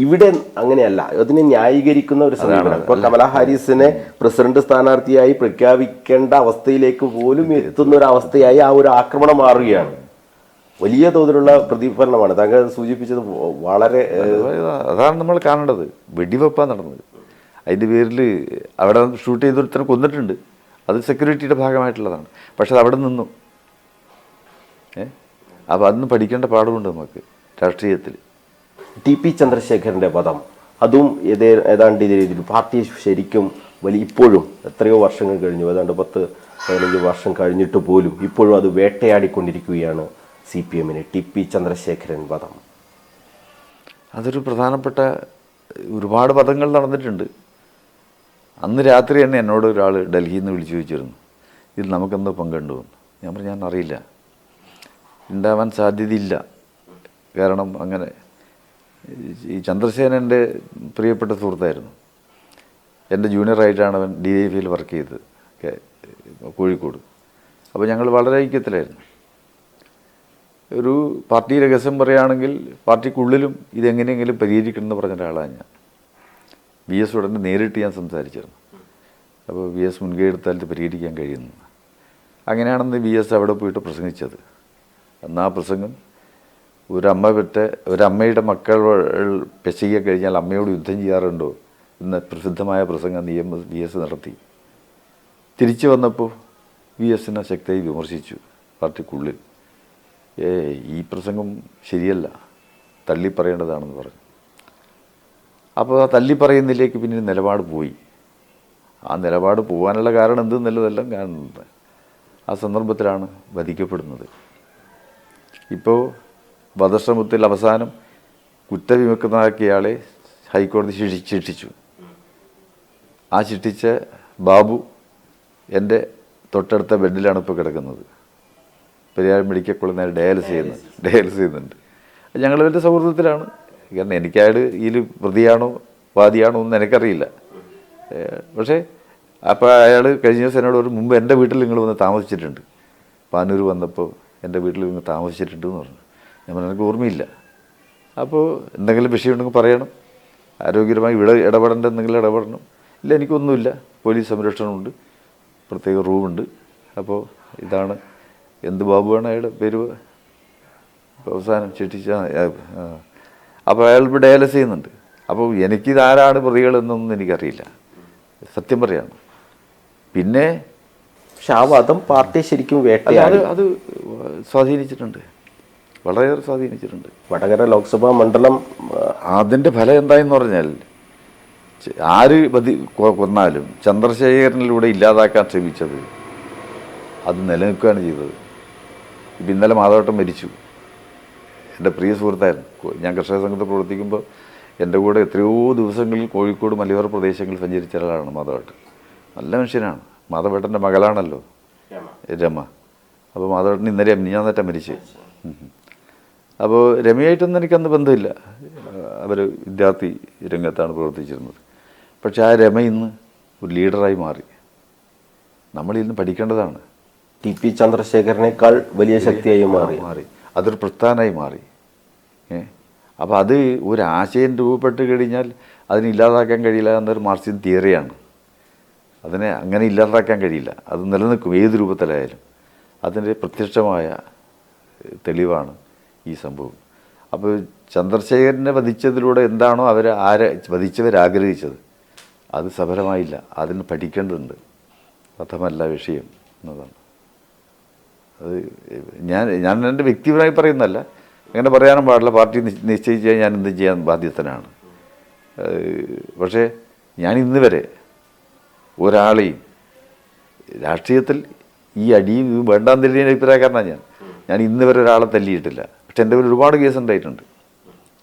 ഇവിടെ അങ്ങനെയല്ല, അതിനെ ന്യായീകരിക്കുന്ന ഒരു സമീപനം. ഇപ്പോൾ കമലാ ഹാരിസിനെ പ്രസിഡന്റ് സ്ഥാനാർത്ഥിയായി പ്രഖ്യാപിക്കേണ്ട അവസ്ഥയിലേക്ക് പോലും എത്തുന്ന ഒരു അവസ്ഥയായി ആ ഒരു ആക്രമണം മാറുകയാണ്. വലിയ തോതിലുള്ള പ്രതിഫലനമാണ് താങ്കൾ സൂചിപ്പിച്ചത്. വളരെ അതാണ് നമ്മൾ കാണേണ്ടത്. വെടിവെപ്പാണ് നടന്നത്. അതിൻ്റെ പേരിൽ അവിടെ ഷൂട്ട് ചെയ്തൊരുത്തനെ കൊന്നിട്ടുണ്ട്. അത് സെക്യൂരിറ്റിയുടെ ഭാഗമായിട്ടുള്ളതാണ്. പക്ഷെ അത് അവിടെ നിന്നു. അപ്പോൾ അതൊന്നും പഠിക്കേണ്ട പാഠമുണ്ട് നമുക്ക് രാഷ്ട്രീയത്തിൽ. TP ചന്ദ്രശേഖരന്റെ വധം, അതും ഏതാണ്ട് ഇതേ രീതിയിൽ പാർട്ടി ശരിക്കും ഇപ്പോഴും എത്രയോ വർഷങ്ങൾ കഴിഞ്ഞു, ഏതാണ്ട് 10-15 വർഷം കഴിഞ്ഞിട്ട് പോലും ഇപ്പോഴും അത് വേട്ടയാടിക്കൊണ്ടിരിക്കുകയാണ് CPM-നെ. TP ചന്ദ്രശേഖരൻ വധം അതൊരു പ്രധാനപ്പെട്ട ഒരുപാട് വധങ്ങൾ നടന്നിട്ടുണ്ട്. അന്ന് രാത്രി തന്നെ എന്നോട് ഒരാൾ ഡൽഹിയിൽ നിന്ന് വിളിച്ചു ചോദിച്ചിരുന്നു, ഇതിൽ നമുക്കെന്തോ പങ്കുണ്ടോ എന്ന്. ഞാൻ പറഞ്ഞു, ഞാൻ അറിയില്ല, ഉണ്ടാവാൻ സാധ്യതയില്ല. കാരണം അങ്ങനെ ഈ ചന്ദ്രസേനൻ്റെ പ്രിയപ്പെട്ട സുഹൃത്തായിരുന്നു. എൻ്റെ ജൂനിയറായിട്ടാണ് അവൻ DIFയിൽ വർക്ക് ചെയ്തത് കോഴിക്കോട്. അപ്പോൾ ഞങ്ങൾ വളരെ ഐക്യത്തിലായിരുന്നു. ഒരു പാർട്ടി രഹസ്യം പറയുകയാണെങ്കിൽ പാർട്ടിക്കുള്ളിലും ഇതെങ്ങനെയെങ്കിലും പരിഹരിക്കണം എന്ന് പറഞ്ഞ ഒരാളാണ് ഞാൻ. VS ഉടനെ നേരിട്ട് ഞാൻ സംസാരിച്ചിരുന്നു. അപ്പോൾ VS മുൻകൈ എടുത്താൽ ഇത് പരിഹരിക്കാൻ കഴിയുന്നു. അങ്ങനെയാണെന്ന് VS അവിടെ പോയിട്ട് പ്രസംഗിച്ചത്. അന്ന് ആ പ്രസംഗം ഒരമ്മയുടെ മക്കൾ പെശകിയ കഴിഞ്ഞാൽ അമ്മയോട് യുദ്ധം ചെയ്യാറുണ്ടോ എന്ന പ്രസിദ്ധമായ പ്രസംഗം VS നടത്തി. തിരിച്ചു വന്നപ്പോൾ VSനെ ശക്തിയായി വിമർശിച്ചു പാർട്ടിക്കുള്ളിൽ. ഈ പ്രസംഗം ശരിയല്ല, തള്ളിപ്പറയേണ്ടതാണെന്ന് പറഞ്ഞു. അപ്പോൾ ആ തള്ളിപ്പറയുന്നതിലേക്ക് പിന്നെ നിലപാട് പോയി. ആ നിലപാട് പോകാനുള്ള കാരണം എന്തെന്നുള്ളതെല്ലാം കാണുന്നത് ആ സന്ദർഭത്തിലാണ് വധിക്കപ്പെടുന്നത്. ഇപ്പോൾ വധശ്രമത്തിൽ അവസാനം കുറ്റവിമുക്തനാക്കിയയാളെ ഹൈക്കോടതി ശിക്ഷിച്ചു. ആ ശിക്ഷിച്ച ബാബു എൻ്റെ തൊട്ടടുത്ത ബെഡിലാണ് ഇപ്പോൾ കിടക്കുന്നത്. പെരിയാർ മെഡിക്കൽ കോളേജിൽ നിന്ന് ഡയാലിസ് ചെയ്യുന്നുണ്ട്. ഞങ്ങൾ വലിയ സൗഹൃദത്തിലാണ്. കാരണം എനിക്കയാൾ ഇതിൽ പ്രതിയാണോ വാദിയാണോ എന്ന് എനിക്കറിയില്ല. പക്ഷേ അപ്പോൾ അയാൾ കഴിഞ്ഞ ദിവസം എന്നോട് ഒരു മുമ്പ് എൻ്റെ വീട്ടിൽ നിങ്ങൾ വന്ന് താമസിച്ചിട്ടുണ്ട്, പാനൂർ വന്നപ്പോൾ എൻ്റെ വീട്ടിൽ നിങ്ങൾ താമസിച്ചിട്ടുണ്ടെന്ന് പറഞ്ഞു. ഞാൻ പറഞ്ഞു, എനിക്ക് ഓർമ്മയില്ല. അപ്പോൾ എന്തെങ്കിലും വിഷയമുണ്ടെങ്കിൽ പറയണം, ആരോഗ്യപരമായി ഇവിടെ ഇടപെടേണ്ട എന്തെങ്കിലും ഇടപെടണം. ഇല്ല, എനിക്കൊന്നുമില്ല, പോലീസ് സംരക്ഷണമുണ്ട്, പ്രത്യേക റൂമുണ്ട്. അപ്പോൾ ഇതാണ് എന്ത് ബാബുവാണ് അയാളുടെ പേര്, അവസാനം ശിക്ഷിച്ച. അപ്പോൾ അയാൾ ഇപ്പോൾ ഡയാലിസ് ചെയ്യുന്നുണ്ട്. അപ്പോൾ എനിക്കിതാരാണ് പ്രതികളെന്നൊന്നും എനിക്കറിയില്ല, സത്യം പറയാണ്. പിന്നെ പക്ഷെ ആ വധം പാർട്ടി ശരിക്കും അത് സ്വാധീനിച്ചിട്ടുണ്ട്, വളരെയേറെ സ്വാധീനിച്ചിട്ടുണ്ട്. വടകര ലോക്സഭാ മണ്ഡലം അതിൻ്റെ ഫലം എന്തായെന്ന് പറഞ്ഞാൽ, ആര് കൊന്നാലും ചന്ദ്രശേഖരനിലൂടെ ഇല്ലാതാക്കാൻ ശ്രമിച്ചത് അത് നിലനിൽക്കുകയാണ് ചെയ്തത്. ഇപ്പം ഇന്നലെ മാധവട്ടം മരിച്ചു. എൻ്റെ പ്രിയ സുഹൃത്തായിരുന്നു. ഞാൻ കർഷക സംഘത്തിൽ പ്രവർത്തിക്കുമ്പോൾ എൻ്റെ കൂടെ എത്രയോ ദിവസങ്ങളിൽ കോഴിക്കോട് മലയോര പ്രദേശങ്ങളിൽ സഞ്ചരിച്ച ഒരാളാണ് മാധവട്ടൻ. നല്ല മനുഷ്യനാണ്. മാധവേട്ടൻ്റെ മകളാണല്ലോ രമ. അപ്പോൾ മാധവേട്ടൻ ഇന്നലെ മിനിഞ്ഞാന്നേറ്റ മരിച്ചു. അപ്പോൾ രമയായിട്ടൊന്നും എനിക്കന്ന് ബന്ധമില്ല. അവർ വിദ്യാർത്ഥി രംഗത്താണ് പ്രവർത്തിച്ചിരുന്നത്. പക്ഷെ ആ രമ ഇന്ന് ഒരു ലീഡറായി മാറി. നമ്മളിന്ന് പഠിക്കേണ്ടതാണ്. TP ചന്ദ്രശേഖരനേക്കാൾ വലിയ ശക്തിയായി മാറി. അതൊരു പ്രസ്ഥാനമായി മാറി. അപ്പോൾ അത് ഒരു ആശയം രൂപപ്പെട്ട് കഴിഞ്ഞാൽ അതിനെ ഇല്ലാതാക്കാൻ കഴിയില്ല എന്നൊരു മാർക്സിയൻ തിയറിയാണ്. അതിനെ അങ്ങനെ ഇല്ലാതാക്കാൻ കഴിയില്ല, അത് നിലനിൽക്കും ഏത് രൂപത്തിലായാലും. അതിൻ്റെ പ്രത്യക്ഷമായ തെളിവാണ് ഈ സംഭവം. അപ്പോൾ ചന്ദ്രശേഖരനെ വധിച്ചതിലൂടെ എന്താണോ വധിച്ചവരാഗ്രഹിച്ചത് അത് സഫലമായില്ല. അതിന് പഠിക്കേണ്ടതുണ്ട്. അർത്ഥമല്ല വിഷയം എന്നതാണ്. അത് ഞാൻ എൻ്റെ വ്യക്തിപരമായി പറയുന്നതല്ല. അങ്ങനെ പറയാനും പാടില്ല. പാർട്ടി നിശ്ചയിച്ച് ഞാൻ എന്തും ചെയ്യാൻ ബാധ്യസ്ഥനാണ്. പക്ഷേ ഞാൻ ഇന്ന് വരെ ഒരാളെയും രാഷ്ട്രീയത്തിൽ ഈ അടിയും ഇത് വേണ്ടാന്ന് തല്ലിയ അഭിപ്രായക്കാരനാണ് ഞാൻ ഇന്ന് വരെ ഒരാളെ തല്ലിയിട്ടില്ല. പക്ഷെ എൻ്റെ പേര് ഒരുപാട് കേസ് ഉണ്ടായിട്ടുണ്ട്.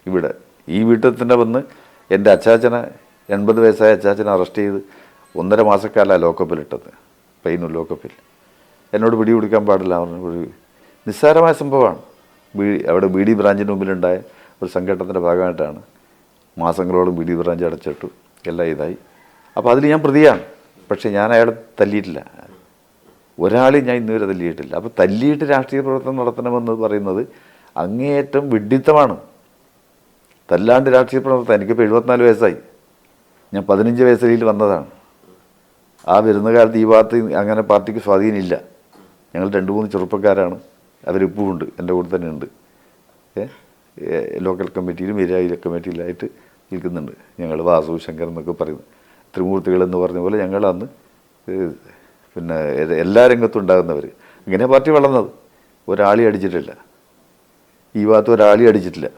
ഇവിടെ ഈ വീട്ടിൽ തന്നെ വന്ന് എൻ്റെ അച്ചാച്ചനെ 80 വയസ്സായ അച്ചാച്ചനെ അറസ്റ്റ് ചെയ്ത് 1.5 മാസക്കാലമാണ് ലോക്കപ്പിലിട്ടത്, പയ്യന്നൂർ ലോക്കപ്പിൽ. എന്നോട് പിടി കൊടുക്കാൻ പാടില്ല പറഞ്ഞു. ഒരു നിസ്സാരമായ സംഭവമാണ്. അവിടെ ബി ഡി ബ്രാഞ്ചിന് മുമ്പിലുണ്ടായ ഒരു സംഘട്ടനത്തിൻ്റെ ഭാഗമായിട്ടാണ് മാസങ്ങളോളം ബി ഡി ബ്രാഞ്ച് അടച്ചിട്ടു, എല്ലാം ഇതായി. അപ്പോൾ അതിൽ ഞാൻ പ്രതിയാണ്. പക്ഷേ ഞാൻ അയാളെ തല്ലിയിട്ടില്ല, ഒരാളെയും ഞാൻ ഇന്നുവരെ തല്ലിയിട്ടില്ല. അപ്പോൾ തല്ലിയിട്ട് രാഷ്ട്രീയ പ്രവർത്തനം നടത്തണമെന്ന് പറയുന്നത് അങ്ങേയറ്റം വിഡ്ഢിത്തമാണ്. തല്ലാണ്ട് രാഷ്ട്രീയ പ്രവർത്തനം. എനിക്കിപ്പോൾ 74 വയസ്സായി. ഞാൻ 15 വയസ്സിൽ വന്നതാണ്. ആ വരുന്ന കാലത്ത് ഈ ഭാഗത്ത് അങ്ങനെ പാർട്ടിക്ക് സ്വാധീനമില്ല. ഞങ്ങൾ 2-3 ചെറുപ്പക്കാരാണ്, അവരിപ്പോൾ ഉണ്ട്, എൻ്റെ കൂടെ തന്നെ ഉണ്ട്. ലോക്കൽ കമ്മിറ്റിയിലും ഏരിയ കമ്മിറ്റിയിലായിട്ട് നിൽക്കുന്നുണ്ട്. ഞങ്ങൾ വാസു ശങ്കർ എന്നൊക്കെ പറയുന്നത് ത്രിമൂർത്തികളെന്ന് പറഞ്ഞ പോലെ ഞങ്ങൾ അന്ന് പിന്നെ എല്ലാ രംഗത്തും ഉണ്ടാകുന്നവർ. ഇങ്ങനെ പാർട്ടി വളർന്നത്. ഒരാളി അടിച്ചിട്ടില്ല, ഈ ഭാഗത്ത് ഒരാളി അടിച്ചിട്ടില്ല.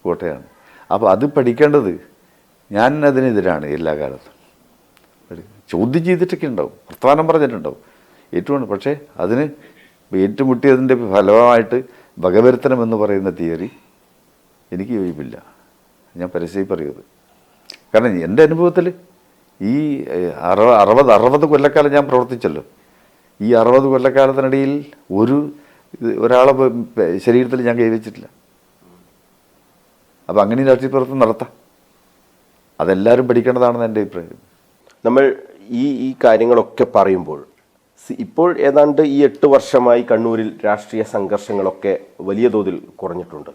കോട്ടയാണ്. അപ്പോൾ അത് പഠിക്കേണ്ടത്. ഞാൻ അതിനെതിരാണ് എല്ലാ കാലത്തും. ചോദ്യം ചെയ്തിട്ടൊക്കെ ഉണ്ടാവും, വർത്തമാനം പറഞ്ഞിട്ടുണ്ടാവും, ഏറ്റവും. പക്ഷേ അതിന് ഏറ്റുമുട്ടിയതിൻ്റെ ഫലമായിട്ട് വകവരുത്തണം എന്ന് പറയുന്ന തിയറി എനിക്ക് യോജിപ്പില്ല. ഞാൻ പരസ്യമായി പറയുന്നത്. കാരണം എൻ്റെ അനുഭവത്തിൽ ഈ 60 കൊല്ലക്കാലം ഞാൻ പ്രവർത്തിച്ചല്ലോ. ഈ 60 കൊല്ലക്കാലത്തിനിടയിൽ ഒരാളെ ശരീരത്തിൽ ഞാൻ കൈവച്ചിട്ടില്ല. അപ്പോൾ അങ്ങനെ രാഷ്ട്രീയ പ്രവർത്തനം നടത്താം. അതെല്ലാവരും പഠിക്കേണ്ടതാണെന്ന് എൻ്റെ അഭിപ്രായം. നമ്മൾ ഈ കാര്യങ്ങളൊക്കെ പറയുമ്പോൾ ഇപ്പോൾ ഏതാണ്ട് ഈ 8 വർഷമായി കണ്ണൂരിൽ രാഷ്ട്രീയ സംഘർഷങ്ങളൊക്കെ വലിയ തോതിൽ കുറഞ്ഞിട്ടുണ്ട്.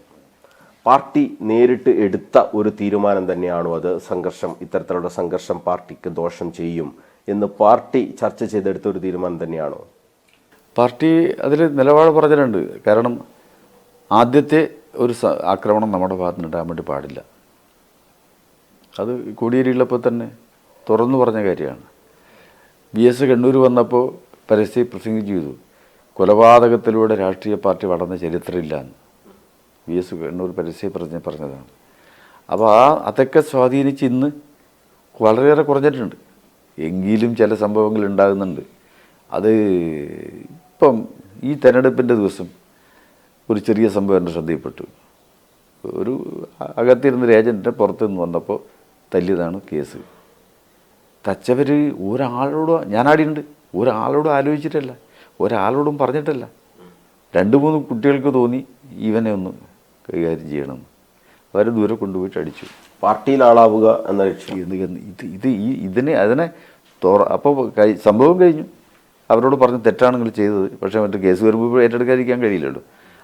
പാർട്ടി നേരിട്ട് എടുത്ത ഒരു തീരുമാനം തന്നെയാണോ അത് ഇത്തരത്തിലുള്ള സംഘർഷം പാർട്ടിക്ക് ദോഷം ചെയ്യും എന്ന് പാർട്ടി ചർച്ച ചെയ്തെടുത്ത ഒരു തീരുമാനം തന്നെയാണോ? പാർട്ടി അതിൽ നിലപാട് പറഞ്ഞിട്ടുണ്ട്. കാരണം ആദ്യത്തെ ഒരു ആക്രമണം നമ്മുടെ ഭാഗത്ത് ഉണ്ടാകാൻ വേണ്ടി പാടില്ല. അത് കോടിയേരിയുള്ളപ്പോൾ തന്നെ തുറന്നു പറഞ്ഞ കാര്യമാണ്. VS കണ്ണൂർ വന്നപ്പോൾ പരസ്യ പ്രസംഗം ചെയ്തു, കൊലപാതകത്തിലൂടെ രാഷ്ട്രീയ പാർട്ടി വളർന്ന ചരിത്രമില്ല എന്ന്. VS കണ്ണൂർ പരസ്യ പറഞ്ഞതാണ്. അപ്പോൾ അതൊക്കെ സ്വാധീനിച്ച് ഇന്ന് വളരെയേറെ കുറഞ്ഞിട്ടുണ്ട്. എങ്കിലും ചില സംഭവങ്ങൾ ഉണ്ടാകുന്നുണ്ട്. അത് ഇപ്പം ഈ തെരഞ്ഞെടുപ്പിൻ്റെ ദിവസം ഒരു ചെറിയ സംഭവം എൻ്റെ ശ്രദ്ധയിൽപ്പെട്ടു. ഒരു അകത്തിരുന്നൊരു ഏജൻറ്റിനെ പുറത്തു നിന്ന് വന്നപ്പോൾ തല്ലിയതാണ് കേസ്. തച്ചവർ ഞാനാടിയുണ്ട്, ഒരാളോടും ആലോചിച്ചിട്ടല്ല, ഒരാളോടും പറഞ്ഞിട്ടല്ല. 2-3 കുട്ടികൾക്ക് തോന്നി ഇവനെ ഒന്ന് കൈകാര്യം ചെയ്യണമെന്ന്. അവർ ദൂരെ കൊണ്ടുപോയിട്ട് അടിച്ചു. പാർട്ടിയിൽ ആളാവുക എന്ന ലക്ഷ്യം അപ്പോൾ സംഭവം കഴിഞ്ഞു. അവരോട് പറഞ്ഞ് തെറ്റാണെങ്കിൽ ചെയ്തത്. പക്ഷേ മറ്റു കേസ് വരുമ്പോൾ ഏറ്റെടുക്കാതിരിക്കാൻ കഴിയില്ലല്ലോ.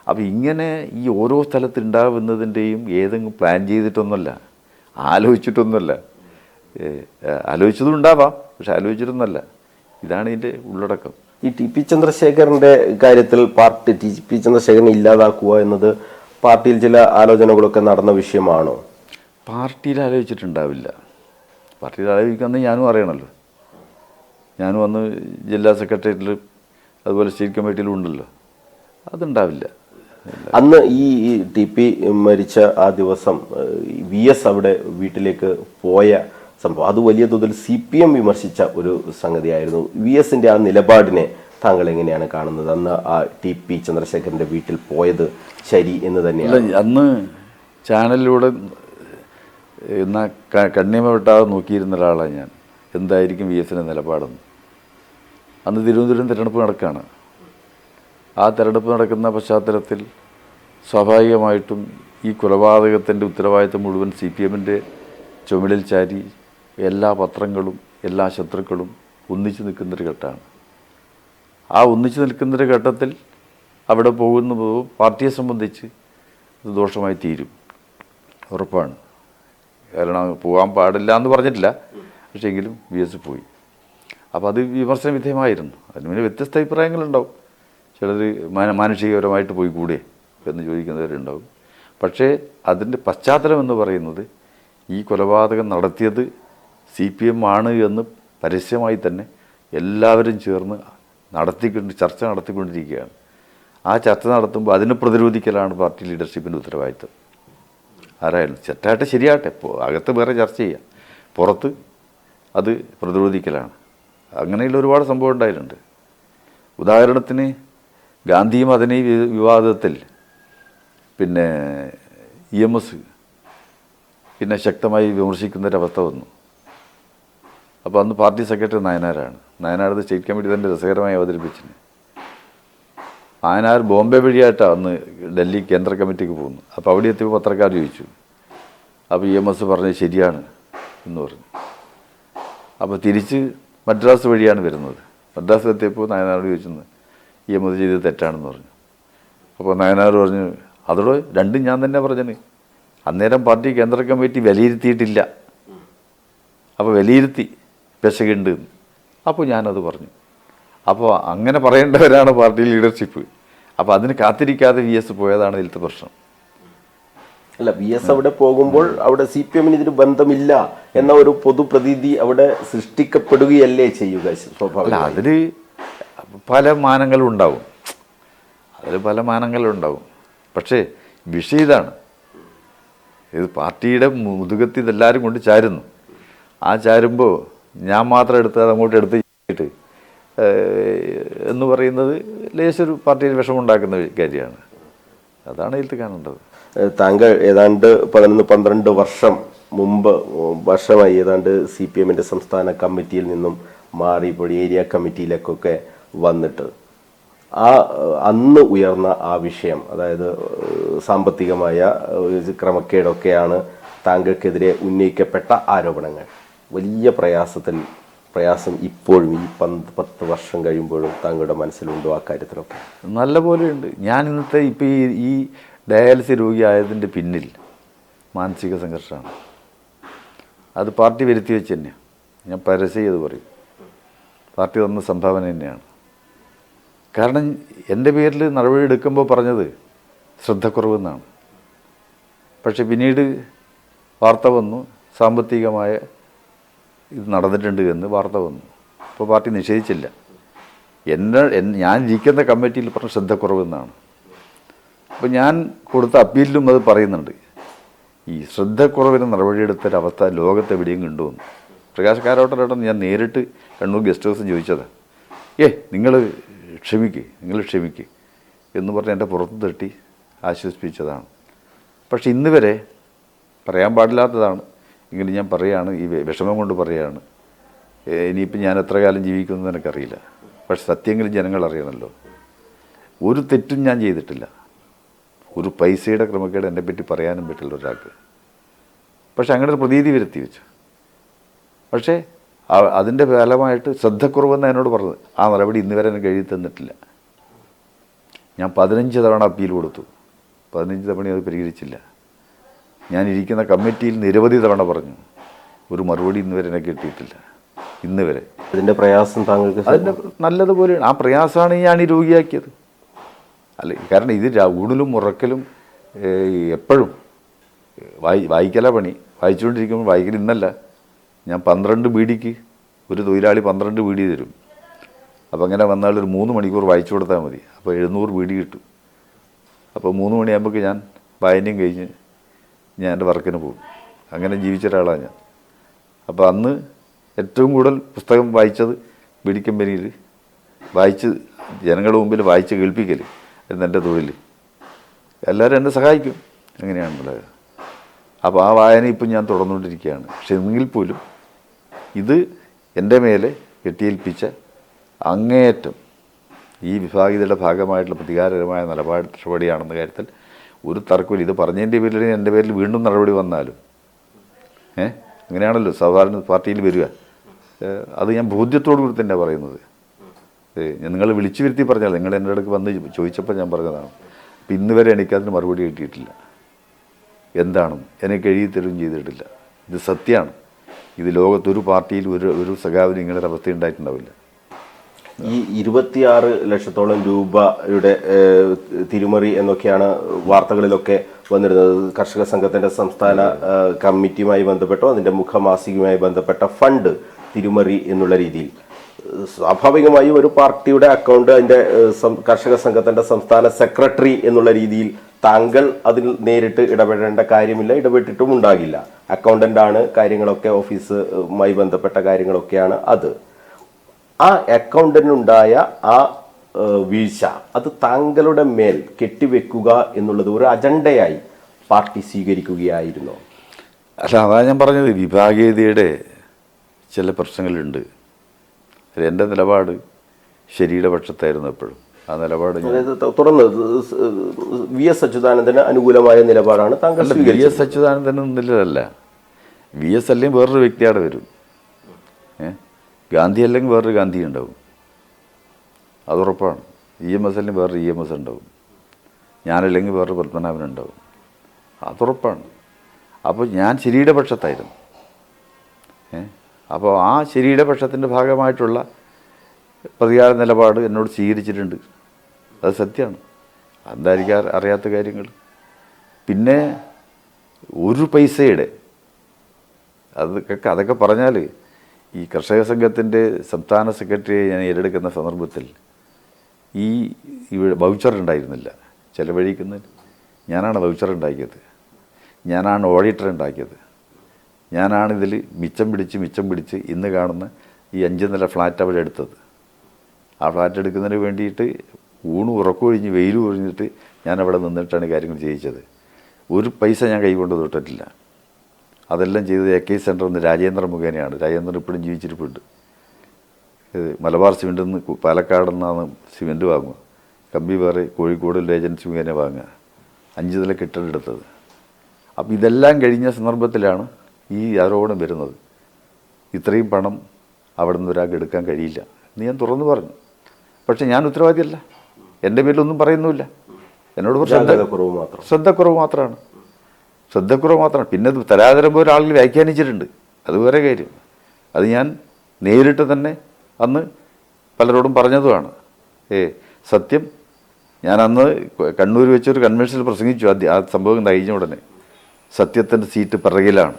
അപ്പോൾ ഇങ്ങനെ ഈ ഓരോ സ്ഥലത്തുണ്ടാവുന്നതിൻ്റെയും ഏതെങ്കിലും പ്ലാൻ ചെയ്തിട്ടൊന്നുമല്ല, ആലോചിച്ചിട്ടൊന്നുമല്ല. ആലോചിച്ചതും ഉണ്ടാവാം, പക്ഷെ ആലോചിച്ചിട്ടൊന്നുമല്ല. ഇതാണ് ഇതിൻ്റെ ഉള്ളടക്കം. ഈ TP ചന്ദ്രശേഖരൻ്റെ കാര്യത്തിൽ TP ചന്ദ്രശേഖരനെ ഇല്ലാതാക്കുക എന്നത് പാർട്ടിയിൽ ചില ആലോചനകളൊക്കെ നടന്ന വിഷയമാണോ? പാർട്ടിയിൽ ആലോചിച്ചിട്ടുണ്ടാവില്ല. പാർട്ടിയിൽ ആലോചിക്കുന്നത് ഞാനും അറിയണമല്ലോ. ഞാനും അന്ന് ജില്ലാ സെക്രട്ടേറിയറ്റിലും അതുപോലെ സ്റ്റേറ്റ് കമ്മിറ്റിയിലും ഉണ്ടല്ലോ. അതുണ്ടാവില്ല. അന്ന് ഈ TP മരിച്ച ആ ദിവസം VS അവിടെ വീട്ടിലേക്ക് പോയ സംഭവം അത് വലിയ തോതിൽ CPM വിമർശിച്ച ഒരു സംഗതിയായിരുന്നു. VSന്റെ ആ നിലപാടിനെ താങ്കൾ എങ്ങനെയാണ് കാണുന്നത്? അന്ന് ആ TP ചന്ദ്രശേഖരന്റെ വീട്ടിൽ പോയത് ശരി എന്ന് തന്നെയാണ്. അന്ന് ചാനലിലൂടെ കണ്ണിമ വെട്ടാതെ നോക്കിയിരുന്ന ഒരാളാണ് ഞാൻ. എന്തായിരിക്കും VSന്റെ നിലപാടെന്ന്. അന്ന് തിരുവനന്തപുരം തിരഞ്ഞെടുപ്പ് നടക്കുകയാണ്. ആ തിരഞ്ഞെടുപ്പ് നടക്കുന്ന പശ്ചാത്തലത്തിൽ സ്വാഭാവികമായിട്ടും ഈ കൊലപാതകത്തിൻ്റെ ഉത്തരവാദിത്തം മുഴുവൻ CPMന്റെ ചുമലിൽ ചാരി എല്ലാ പത്രങ്ങളും എല്ലാ ശത്രുക്കളും ഒന്നിച്ചു നിൽക്കുന്നൊരു ഘട്ടമാണ്. ആ ഒന്നിച്ചു നിൽക്കുന്നൊരു ഘട്ടത്തിൽ അവിടെ പോകുമ്പോൾ പാർട്ടിയെ സംബന്ധിച്ച് ഇത് ദോഷമായി തീരും, ഉറപ്പാണ്. കാരണം പോകാൻ പാടില്ല എന്ന് പറഞ്ഞിട്ടില്ല, പക്ഷേ എങ്കിലും VS പോയി. അപ്പോൾ അത് വിമർശന വിധേയമായിരുന്നു. അതിന് പിന്നെ വ്യത്യസ്ത അഭിപ്രായങ്ങളുണ്ടാവും. ചിലർ മാനുഷികപരമായിട്ട് പോയി കൂടെ എന്ന് ചോദിക്കുന്നവരുണ്ടാവും. പക്ഷേ അതിൻ്റെ പശ്ചാത്തലം എന്ന് പറയുന്നത് ഈ കൊലപാതകം നടത്തിയത് CPM ആണ് എന്ന് പരസ്യമായി തന്നെ എല്ലാവരും ചേർന്ന് ചർച്ച നടത്തിക്കൊണ്ടിരിക്കുകയാണ്. ആ ചർച്ച നടത്തുമ്പോൾ അതിനെ പ്രതിരോധിക്കലാണ് പാർട്ടി ലീഡർഷിപ്പിൻ്റെ ഉത്തരവാദിത്വം. ആരായാലും തെറ്റാട്ടെ ശരിയാട്ടെ, ഇപ്പോൾ അകത്ത് വേറെ ചർച്ച ചെയ്യാം, പുറത്ത് അത് പ്രതിരോധിക്കലാണ്. അങ്ങനെയുള്ള ഒരുപാട് സംഭവം ഉണ്ടായിട്ടുണ്ട്. ഉദാഹരണത്തിന് ഗാന്ധി മദനി വിവാദത്തിൽ പിന്നെ EMS പിന്നെ ശക്തമായി വിമർശിക്കുന്നൊരവസ്ഥ വന്നു. അപ്പോൾ അന്ന് പാർട്ടി സെക്രട്ടറി നയനാരാണ്. നയനാർ സ്റ്റേറ്റ് കമ്മിറ്റി തന്നെ രസകരമായി അവതരിപ്പിച്ചിന്. നയനാർ ബോംബെ വഴിയായിട്ടാണ് അന്ന് ഡൽഹി കേന്ദ്ര കമ്മിറ്റിക്ക് പോകുന്നു. അപ്പോൾ അവിടെ എത്തിയപ്പോൾ പത്രക്കാർ ചോദിച്ചു. അപ്പോൾ EMS പറഞ്ഞത് ശരിയാണ് എന്ന് പറഞ്ഞു. അപ്പോൾ തിരിച്ച് മദ്രാസ് വഴിയാണ് വരുന്നത്. മദ്രാസ് എത്തിയപ്പോൾ നയനാരോട് ചോദിച്ചെന്ന് EMS ചെയ്തത് തെറ്റാണെന്ന് പറഞ്ഞു. അപ്പോൾ നയനാർ പറഞ്ഞു, അതോട് രണ്ടും ഞാൻ തന്നെ പറഞ്ഞത്. അന്നേരം പാർട്ടി കേന്ദ്ര കമ്മിറ്റി വിലയിരുത്തിയിട്ടില്ല. അപ്പോൾ വിലയിരുത്തി പെശകുണ്ട്. അപ്പോൾ ഞാനത് പറഞ്ഞു. അപ്പോൾ അങ്ങനെ പറയേണ്ടവരാണ് പാർട്ടി ലീഡർഷിപ്പ്. അപ്പോൾ അതിന് കാത്തിരിക്കാതെ VS പോയതാണ് ഇതിലത്തെ പ്രശ്നം. അല്ല, VS അവിടെ പോകുമ്പോൾ അവിടെ CPM-ന് ഇതിന് ബന്ധമില്ല എന്ന ഒരു പൊതുപ്രതീതി അവിടെ സൃഷ്ടിക്കപ്പെടുകയല്ലേ ചെയ്യുക സ്വാഭാവികം. അതിൽ പല മാനങ്ങളും ഉണ്ടാവും, പക്ഷേ വിഷയം ഇതാണ്. ഇത് പാർട്ടിയുടെ മുതുകത്ത് ഇതെല്ലാവരും കൊണ്ട് ചാരുന്നു. ആ ചാരുമ്പോൾ ഞാൻ മാത്രം എടുത്ത് അത് അങ്ങോട്ട് എടുത്ത് എന്ന് പറയുന്നത് ലേശൊരു പാർട്ടിയിൽ വിഷമുണ്ടാക്കുന്ന കാര്യമാണ്. അതാണ് ഇതിൽ കാണേണ്ടത്. താങ്കൾ ഏതാണ്ട് 11-12 വർഷമായി ഏതാണ്ട് CPM-ന്റെ സംസ്ഥാന കമ്മിറ്റിയിൽ നിന്നും മാറി ഇപ്പോൾ ഏരിയ കമ്മിറ്റിയിലേക്കൊക്കെ വന്നിട്ട് അന്ന് ഉയർന്ന ആ വിഷയം, അതായത് സാമ്പത്തികമായ ക്രമക്കേടൊക്കെയാണ് താങ്കൾക്കെതിരെ ഉന്നയിക്കപ്പെട്ട ആരോപണങ്ങൾ. വലിയ പ്രയാസം ഇപ്പോഴും ഈ 10 വർഷം കഴിയുമ്പോഴും താങ്കളുടെ മനസ്സിലുണ്ടോ ആ കാര്യത്തിലൊക്കെ? നല്ല പോലെയുണ്ട്. ഞാൻ ഇന്നത്തെ ഇപ്പോൾ ഈ ഡയാലിസിസ് രോഗിയായതിൻ്റെ പിന്നിൽ മാനസിക സംഘർഷമാണ്. അത് പാർട്ടി വരുത്തി വെച്ച് തന്നെയാണ്. ഞാൻ പരസ്യം ചെയ്ത് പറയും, പാർട്ടി തന്ന സംഭാവന തന്നെയാണ്. കാരണം എൻ്റെ പേരിൽ നടപടി എടുക്കുമ്പോൾ പറഞ്ഞത് ശ്രദ്ധക്കുറവെന്നാണ്. പക്ഷെ പിന്നീട് വാർത്ത വന്നു, സാമ്പത്തികമായ ഇത് നടന്നിട്ടുണ്ട് എന്ന് വാർത്ത വന്നു. അപ്പോൾ പാർട്ടി നിഷേധിച്ചില്ല. ഞാൻ ഇരിക്കുന്ന കമ്മിറ്റിയിൽ പറഞ്ഞ ശ്രദ്ധക്കുറവെന്നാണ്. അപ്പോൾ ഞാൻ കൊടുത്ത അപ്പീലിലും അത് പറയുന്നുണ്ട്. ഈ ശ്രദ്ധക്കുറവിന് നടപടിയെടുത്തൊരവസ്ഥ ലോകത്തെവിടെയും കണ്ടുവന്നു. പ്രകാശ് കാരാട്ടോടാണ് ഞാൻ നേരിട്ട് കണ്ണൂർ ഗസ്റ്റ് ഹൗസ് ചോദിച്ചത്. നിങ്ങൾ ക്ഷമിക്ക് എന്ന് പറഞ്ഞ് എൻ്റെ പുറത്ത് തട്ടി ആശ്വസിപ്പിച്ചതാണ്. പക്ഷെ ഇന്ന് വരെ പറയാൻ പാടില്ലാത്തതാണ് എങ്കിലും ഞാൻ പറയുകയാണ്, ഈ വിഷമം കൊണ്ട് പറയുകയാണ്. ഇനിയിപ്പോൾ ഞാൻ എത്ര കാലം ജീവിക്കുമെന്ന് എനിക്കറിയില്ല. പക്ഷെ സത്യങ്ങൾ ജനങ്ങൾ അറിയണമല്ലോ. ഒരു തെറ്റും ഞാൻ ചെയ്തിട്ടില്ല. ഒരു പൈസയുടെ ക്രമക്കേട് എന്നെ പറ്റി പറയാനും പറ്റില്ല ഒരാൾക്ക്. പക്ഷെ അങ്ങനെ ഒരു പ്രതീതി വരുത്തി വെച്ചു. പക്ഷേ അതിൻ്റെ ഫലമായിട്ട് ശ്രദ്ധക്കുറവെന്ന് എന്നോട് പറഞ്ഞത്. ആ നടപടി ഇന്ന് വരെ എനിക്ക് എഴുതി തന്നിട്ടില്ല. ഞാൻ 15 തവണ അപ്പീൽ കൊടുത്തു. 15 തവണ അത് പരിഹരിച്ചില്ല. ഞാൻ ഇരിക്കുന്ന കമ്മിറ്റിയിൽ നിരവധി തവണ പറഞ്ഞു. ഒരു മറുപടി ഇന്ന് വരെ എനിക്ക് കിട്ടിയിട്ടില്ല. ഇന്ന് വരെ അതിൻ്റെ പ്രയാസം താങ്കൾക്ക് അതിൻ്റെ നല്ലതുപോലെയാണ്. ആ പ്രയാസമാണ് ഞാൻ ഈ രോഗിയാക്കിയത്. കാരണം ഇത് ഊണിലും ഉറക്കലും എപ്പോഴും വായിക്കല പണി. വായിച്ചുകൊണ്ടിരിക്കുമ്പോൾ വായിക്കൽ ഇന്നല്ല. ഞാൻ 12 ബീഡിക്ക് ഒരു തൊഴിലാളി 12 ബീഡി തരും. അപ്പോൾ അങ്ങനെ വന്നാൽ ഒരു 3 മണിക്കൂർ വായിച്ചു കൊടുത്താൽ മതി. അപ്പോൾ 700 ബീഡി കിട്ടും. അപ്പോൾ 3 മണിയാകുമ്പോൾ ഞാൻ വായനയും കഴിഞ്ഞ് ഞാൻ എൻ്റെ വർക്കിന് പോകും. അങ്ങനെ ജീവിച്ച ഒരാളാണ് ഞാൻ. അപ്പോൾ അന്ന് ഏറ്റവും കൂടുതൽ പുസ്തകം വായിച്ചത് ബീഡി കമ്പനിയിൽ വായിച്ച് ജനങ്ങളുടെ മുമ്പിൽ വായിച്ച് കേൾപ്പിക്കൽ എന്ന് എൻ്റെ തൊഴിൽ. എല്ലാവരും എന്നെ സഹായിക്കും. അങ്ങനെയാണുള്ളത്. അപ്പോൾ ആ വായന ഇപ്പം ഞാൻ തുടർന്നുകൊണ്ടിരിക്കുകയാണ്. പക്ഷെ എങ്കിൽ പോലും ഇത് എൻ്റെ മേലെ കെട്ടിയേൽപ്പിച്ച അങ്ങേയറ്റം ഈ വിഭാഗീയതയുടെ ഭാഗമായിട്ടുള്ള പ്രതികാരകരമായ നടപടിയാണെന്ന കാര്യത്തിൽ ഒരു തർക്കമില്ല. ഇത് പറഞ്ഞതിൻ്റെ പേരിൽ എൻ്റെ പേരിൽ വീണ്ടും നടപടി വന്നാലും അങ്ങനെയാണല്ലോ സാധാരണ പാർട്ടിയിൽ വരിക. അത് ഞാൻ ബോധ്യത്തോടു കൂടി തന്നെ പറയുന്നത്. നിങ്ങൾ വിളിച്ചു വരുത്തി പറഞ്ഞാൽ നിങ്ങൾ എൻ്റെ അടുക്ക് വന്ന് ചോദിച്ചപ്പോൾ ഞാൻ പറഞ്ഞതാണ്. അപ്പം ഇന്ന് വരെ എനിക്കതിന് മറുപടി കിട്ടിയിട്ടില്ല. എന്താണെന്ന് എനിക്ക് എഴുതി തരുകയും ചെയ്തിട്ടില്ല. ഇത് സത്യമാണ്. ഇത് ലോകത്തൊരു പാർട്ടിയിൽ ഒരു സഖാവിന് ഇങ്ങനെ ഒരു അവസ്ഥ ഉണ്ടായിട്ടുണ്ടാവില്ല. ഈ 26 ലക്ഷത്തോളം രൂപയുടെ തിരിമറി എന്നൊക്കെയാണ് വാർത്തകളിലൊക്കെ വന്നിരുന്നത്. കർഷക സംഘത്തിന്റെ സംസ്ഥാന കമ്മിറ്റിയുമായി ബന്ധപ്പെട്ടോ അതിന്റെ മുഖമാസികയുമായി ബന്ധപ്പെട്ട ഫണ്ട് തിരിമറി എന്നുള്ള രീതിയിൽ സ്വാഭാവികമായും ഒരു പാർട്ടിയുടെ അക്കൗണ്ട് അതിന്റെ കർഷക സംഘത്തിന്റെ സംസ്ഥാന സെക്രട്ടറി എന്നുള്ള രീതിയിൽ താങ്കൾ അതിൽ നേരിട്ട് ഇടപെടേണ്ട കാര്യമില്ല, ഇടപെട്ടിട്ടും ഉണ്ടാകില്ല. അക്കൗണ്ടന്റ് ആണ്, കാര്യങ്ങളൊക്കെ ഓഫീസുമായി ബന്ധപ്പെട്ട കാര്യങ്ങളൊക്കെയാണ് അത്. ആ അക്കൗണ്ടന്റിനുണ്ടായ ആ വീഴ്ച അത് താങ്കളുടെ മേൽ കെട്ടിവെക്കുക എന്നുള്ളത് ഒരു അജണ്ടയായി പാർട്ടി സ്വീകരിക്കുകയായിരുന്നു. അല്ല, അതാ ഞാൻ പറഞ്ഞത്, വിഭാഗീയതയുടെ ചില പ്രശ്നങ്ങളുണ്ട്. എൻ്റെ നിലപാട് ശരിയുടെ പക്ഷത്തായിരുന്നു എപ്പോഴും. ആ നിലപാട് തുറന്ന് വി എസ് അച്യുതാനന്ദന് അനുകൂലമായ നിലപാടാണ് താങ്കൾ വി എസ് അച്യുതാനന്ദൻ ഒന്നില്ലല്ല. വി എസ് അല്ലെങ്കിൽ വേറൊരു വ്യക്തിയാണ് വരും. ഗാന്ധി അല്ലെങ്കിൽ വേറൊരു ഗാന്ധി ഉണ്ടാവും, അതുറപ്പാണ്. EMS അല്ലെങ്കിൽ വേറൊരു EMS ഉണ്ടാവും, ഞാനല്ലെങ്കിൽ വേറൊരു പത്മനാഭൻ ഉണ്ടാവും, അതുറപ്പാണ്. അപ്പോൾ ഞാൻ ശരിയുടെ പക്ഷത്തായിരുന്നു. അപ്പോൾ ആ ശരിയുടെ പക്ഷത്തിൻ്റെ ഭാഗമായിട്ടുള്ള പ്രതികാര നിലപാട് എന്നോട് സ്വീകരിച്ചിട്ടുണ്ട്. അത് സത്യമാണ്. എന്തായിരിക്കും അറിയാത്ത കാര്യങ്ങൾ. പിന്നെ ഒരു പൈസയുടെ അതൊക്കെ പറഞ്ഞാൽ ഈ കർഷക സംഘത്തിൻ്റെ സംസ്ഥാന സെക്രട്ടറിയെ ഞാൻ ഏറ്റെടുക്കുന്ന സന്ദർഭത്തിൽ ഈ വൗച്ചർ ഉണ്ടായിരുന്നില്ല ചെലവഴിക്കുന്നതിന്. ഞാനാണ് വൗച്ചർ ഉണ്ടാക്കിയത്, ഞാനാണ് ഓഡിറ്റർ ഉണ്ടാക്കിയത്, ഞാനാണ് ഇതിൽ മിച്ചം പിടിച്ച് ഇന്ന് കാണുന്ന ഈ 5 നില ഫ്ലാറ്റ് അവിടെ എടുത്തത്. ആ ഫ്ലാറ്റ് എടുക്കുന്നതിന് വേണ്ടിയിട്ട് ഊണും ഉറക്കമൊഴിഞ്ഞ് വെയിൽ ഒഴിഞ്ഞിട്ട് ഞാനവിടെ നിന്നിട്ടാണ് കാര്യങ്ങൾ ചെയ്യിച്ചത്. ഒരു പൈസ ഞാൻ കൈകൊണ്ട് തൊട്ടിട്ടില്ല. അതെല്ലാം ചെയ്തത് AK സെൻറ്ററിൽ നിന്ന് രാജേന്ദ്രൻ മുഖേനയാണ്. രാജേന്ദ്രൻ ഇപ്പോഴും ജീവിച്ചിരിപ്പുണ്ട്. മലബാർ സിമെൻറ്റിൽ നിന്ന് പാലക്കാട് നിന്നാണ് സിമെൻറ്റ് വാങ്ങുക, കമ്പി വേറെ കോഴിക്കോട് ഏജൻസി മുഖേന വാങ്ങുക, 5 നില കെട്ടിടം എടുത്തത്. അപ്പോൾ ഇതെല്ലാം കഴിഞ്ഞ സന്ദർഭത്തിലാണ് ഈ ആരോപണം വരുന്നത്. ഇത്രയും പണം അവിടെ നിന്ന് ഒരാൾക്ക് എടുക്കാൻ കഴിയില്ല എന്ന് ഞാൻ തുറന്നു പറഞ്ഞു. പക്ഷെ ഞാൻ ഉത്തരവാദിയല്ല, എൻ്റെ പേരിലൊന്നും പറയുന്നുമില്ല. എന്നോട് ശ്രദ്ധക്കുറവ് മാത്രമാണ്. പിന്നെ അത് തരാതരം പോലെ ആളുകൾ വ്യാഖ്യാനിച്ചിട്ടുണ്ട്, അത് വേറെ കാര്യം. അത് ഞാൻ നേരിട്ട് തന്നെ അന്ന് പലരോടും പറഞ്ഞതുമാണ്. സത്യം, ഞാൻ അന്ന് കണ്ണൂർ വെച്ചൊരു കൺവെൻഷനിൽ പ്രസംഗിച്ചു. ആ സംഭവം കഴിഞ്ഞ ഉടനെ സത്യത്തിൻ്റെ സീറ്റ് പിറകിലാണ്,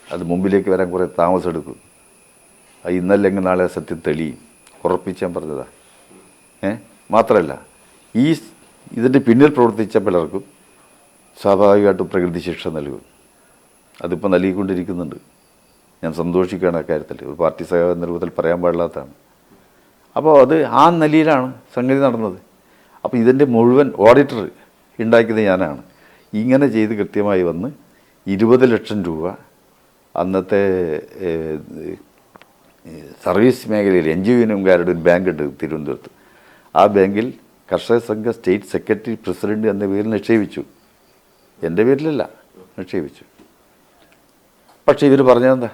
അത് മുമ്പിലേക്ക് വരാൻ കുറേ താമസമെടുക്കും, അത് ഇന്നല്ലെങ്കിൽ നാളെ സത്യം തെളിയും, ഉറപ്പിച്ചാൻ പറഞ്ഞതാ. മാത്രമല്ല ഇതിൻ്റെ പിന്നിൽ പ്രവർത്തിച്ച പലർക്കും സ്വാഭാവികമായിട്ടും പ്രകൃതി ശിക്ഷ നൽകും. അതിപ്പോൾ നൽകിക്കൊണ്ടിരിക്കുന്നുണ്ട്. ഞാൻ സന്തോഷിക്കുകയാണ് അക്കാര്യത്തിൽ. ഒരു പാർട്ടി സഹ എന്ന രൂപത്തിൽ പറയാൻ പാടില്ലാത്തതാണ്. അപ്പോൾ അത് ആ നിലയിലാണ് സംഗതി നടന്നത്. അപ്പോൾ ഇതിൻ്റെ മുഴുവൻ ഓഡിറ്റർ ഉണ്ടാക്കിയത് ഞാനാണ്. ഇങ്ങനെ ചെയ്ത് കൃത്യമായി വന്ന് 20 ലക്ഷം രൂപ അന്നത്തെ സർവീസ് മേഖലയിൽ NGO-കാരുടെ ഒരു ബാങ്ക് ഉണ്ട് തിരുവനന്തപുരത്ത്. ആ ബാങ്കിൽ കർഷക സംഘ സ്റ്റേറ്റ് സെക്രട്ടറി പ്രസിഡന്റ് എന്ന പേരിൽ നിക്ഷേപിച്ചു. എൻ്റെ പേരിലല്ല, നിക്ഷേപിച്ചു. പക്ഷേ ഇവർ പറഞ്ഞതെന്താ,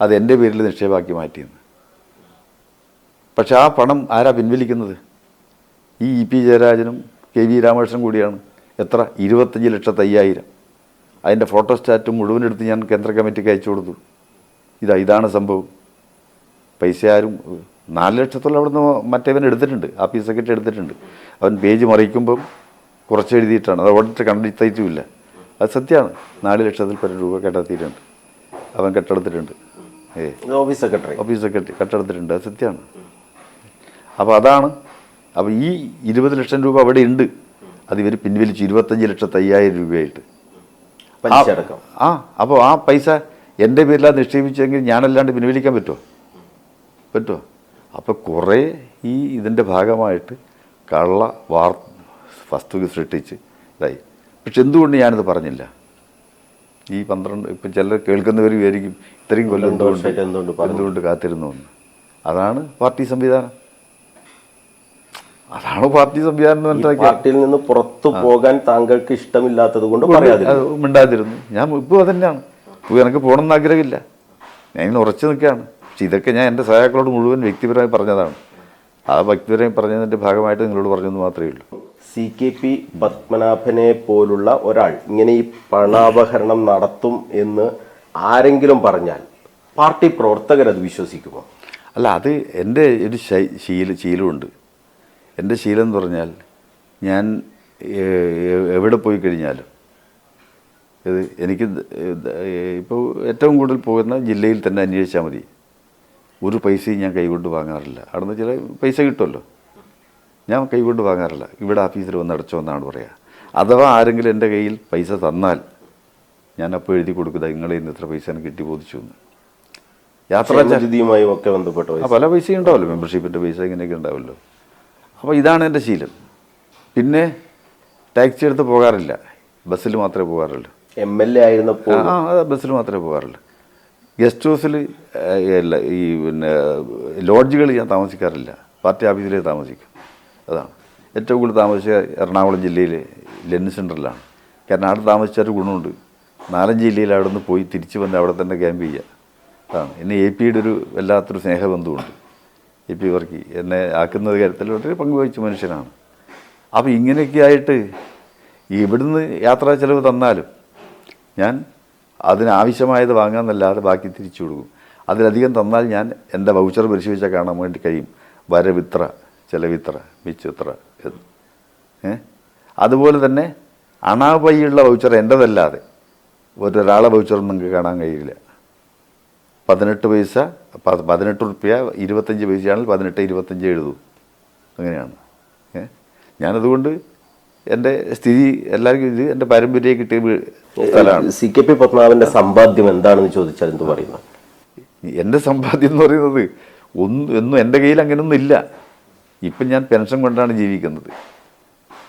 അത് എൻ്റെ പേരിൽ നിക്ഷേപമാക്കി മാറ്റിയെന്ന്. പക്ഷെ ആ പണം ആരാ പിൻവലിക്കുന്നത്? ഈ EP ജയരാജനും KV രാമകൃഷ്ണൻ കൂടിയാണ്. എത്ര? 25,05,000. അതിൻ്റെ ഫോട്ടോസ്റ്റാറ്റും മുഴുവനെടുത്ത് ഞാൻ കേന്ദ്ര കമ്മിറ്റിക്ക് അയച്ചു കൊടുത്തു. ഇതാണ് സംഭവം. പൈസ ആരും 4 ലക്ഷത്തോളം അവിടെ നിന്ന് മറ്റേവൻ എടുത്തിട്ടുണ്ട്, AP സെക്രട്ടറി എടുത്തിട്ടുണ്ട്. അവൻ പേജ് മറിക്കുമ്പം കുറച്ച് എഴുതിയിട്ടാണ്, അത് ഓഡിറ്റ് കണ്ടെത്തിയിട്ടുമില്ല. അത് സത്യമാണ്. 4 ലക്ഷത്തിൽ പരം രൂപ കണ്ടെത്തിയിട്ടുണ്ട്, അവൻ കെട്ടെടുത്തിട്ടുണ്ട്. ഓഫീസ് സെക്രട്ടറി കെട്ടെടുത്തിട്ടുണ്ട്, അത് സത്യമാണ്. അപ്പോൾ അതാണ്. അപ്പോൾ ഈ 20 ലക്ഷം രൂപ അവിടെ ഉണ്ട്, അത് ഇവർ പിൻവലിച്ചു 25,05,000 രൂപയായിട്ട്. അപ്പോൾ ആ പൈസ എൻ്റെ പേരിലാണ് നിക്ഷേപിച്ചെങ്കിൽ ഞാനല്ലാണ്ട് പിൻവലിക്കാൻ പറ്റുമോ? അപ്പോൾ കുറേ ഇതിൻ്റെ ഭാഗമായിട്ട് കള്ള വസ്തുത സൃഷ്ടിച്ച് ഇതായി. പക്ഷെ എന്തുകൊണ്ട് ഞാനിത് പറഞ്ഞില്ല? ഈ 12 ഇപ്പം ചിലർ കേൾക്കുന്നവർ വിചാരിക്കും ഇത്രയും കൊല്ലം എന്തുകൊണ്ട് കാത്തിരുന്നു എന്ന്. അതാണ് പാർട്ടി സംവിധാനം. പാർട്ടിയിൽ നിന്ന് പുറത്തു പോകാൻ താങ്കൾക്ക് ഇഷ്ടമില്ലാത്തത് കൊണ്ട് മിണ്ടാതിരുന്നു. ഞാൻ ഇപ്പോൾ അതന്നെയാണ്. ഇപ്പോൾ എനിക്ക് പോകണമെന്ന് ആഗ്രഹമില്ല, ഞാൻ ഇങ്ങനെ ഉറച്ചു നിൽക്കുകയാണ്. പക്ഷെ ഇതൊക്കെ ഞാൻ എൻ്റെ സഹാക്കളോട് മുഴുവൻ വ്യക്തിപരമായി പറഞ്ഞതാണ്. ആ വ്യക്തിപരമായി പറഞ്ഞതിൻ്റെ ഭാഗമായിട്ട് നിങ്ങളോട് പറഞ്ഞെന്ന് മാത്രമേ ഉള്ളൂ. CKP പത്മനാഭനെ പോലുള്ള ഒരാൾ ഇങ്ങനെ ഈ പണാപഹരണം നടത്തും എന്ന് ആരെങ്കിലും പറഞ്ഞാൽ പാർട്ടി പ്രവർത്തകരത് വിശ്വസിക്കുമോ? അല്ല, അത് എൻ്റെ ഒരു ശീലമുണ്ട്. എൻ്റെ ശീലം എന്ന് പറഞ്ഞാൽ ഞാൻ എവിടെ പോയി കഴിഞ്ഞാലും എനിക്ക് ഇപ്പോൾ ഏറ്റവും കൂടുതൽ പോകുന്ന ജില്ലയിൽ തന്നെ അന്വേഷിച്ചാൽ മതി. ഒരു പൈസയും ഞാൻ കൈകൊണ്ട് വാങ്ങാറില്ല. അവിടുന്ന് ചില പൈസ കിട്ടുമല്ലോ, ഞാൻ കൈകൊണ്ട് വാങ്ങാറില്ല. ഇവിടെ ഓഫീസിൽ വന്ന് അടച്ചോ എന്നാണ് പറയുക. അഥവാ ആരെങ്കിലും എൻ്റെ കയ്യിൽ പൈസ തന്നാൽ ഞാൻ അപ്പോൾ എഴുതി കൊടുക്കുക, നിങ്ങളെ ഇന്ന് ഇത്ര പൈസ എനിക്ക് കിട്ടി ബോധിച്ചു എന്ന്. യാത്രാചാരിയുമായും ഒക്കെ ബന്ധപ്പെട്ട പല പൈസയും ഉണ്ടാവുമല്ലോ, മെമ്പർഷിപ്പിൻ്റെ പൈസ ഇങ്ങനെയൊക്കെ ഉണ്ടാവുമല്ലോ. അപ്പോൾ ഇതാണ് എൻ്റെ ശീലം. പിന്നെ ടാക്സി എടുത്ത് പോകാറില്ല, ബസ്സിൽ മാത്രമേ പോകാറുള്ളൂ. MLA ആയിരുന്നപ്പോൾ ബസ്സിൽ മാത്രമേ പോകാറുള്ളൂ. ഗസ്റ്റ് ഹൗസിൽ അല്ല, ഈ പിന്നെ ലോഡ്ജുകൾ ഞാൻ താമസിക്കാറില്ല, പാർട്ടി ഓഫീസിലേ താമസിക്കും. അതാണ് ഏറ്റവും കൂടുതൽ താമസിച്ച എറണാകുളം ജില്ലയിലെ ലെൻ സെൻറ്ററിലാണ്. കാരണം അവിടെ താമസിച്ചൊരു ഗുണമുണ്ട്, 4-5 ജില്ലയിൽ അവിടെ നിന്ന് പോയി തിരിച്ച് വന്ന് അവിടെ തന്നെ ക്യാമ്പ് ചെയ്യുക. അതാണ് എന്നെ AP-യുടെ ഒരു വല്ലാത്തൊരു സ്നേഹബന്ധമുണ്ട്. AP വർക്കി എന്നെ ആക്കുന്നത് കാര്യത്തിൽ വളരെ പങ്കുവഹിച്ച മനുഷ്യനാണ്. അപ്പോൾ ഇങ്ങനെയൊക്കെ ആയിട്ട് ഇവിടുന്ന് യാത്രാ ചെലവ് തന്നാലും ഞാൻ അതിനാവശ്യമായത് വാങ്ങാമെന്നല്ലാതെ ബാക്കി തിരിച്ചു കൊടുക്കും. അതിലധികം തന്നാൽ ഞാൻ എൻ്റെ വൗച്ചർ പരിശോധിച്ചാൽ കാണാൻ വേണ്ടി കഴിയും, വരവിത്ര, ചെലവിത്ര, മിച്ചത്ര എന്ന്. അതുപോലെ തന്നെ അണാപൈയുള്ള വൗച്ചർ എൻ്റെതല്ലാതെ ഒരാളെ വൗച്ചറും നിങ്ങൾക്ക് കാണാൻ കഴിയില്ല. 18 പൈസ, 18 റുപ്യ, 25 പൈസയാണെങ്കിൽ 18, 25 എഴുതും. അങ്ങനെയാണ്. ഞാനതുകൊണ്ട് എൻ്റെ സ്ഥിതി എല്ലാവർക്കും ഇത് എൻ്റെ പാരമ്പര്യം കിട്ടിയ സ്ഥലമാണ്. CKP പത്മനാഭന്റെ സമ്പാദ്യം എന്താണെന്ന് ചോദിച്ചാൽ എന്ത് പറയുന്നു? എൻ്റെ സമ്പാദ്യം എന്ന് പറയുന്നത് ഒന്നും എൻ്റെ കയ്യിൽ അങ്ങനെയൊന്നും ഇല്ല. ഇപ്പം ഞാൻ പെൻഷൻ കൊണ്ടാണ് ജീവിക്കുന്നത്.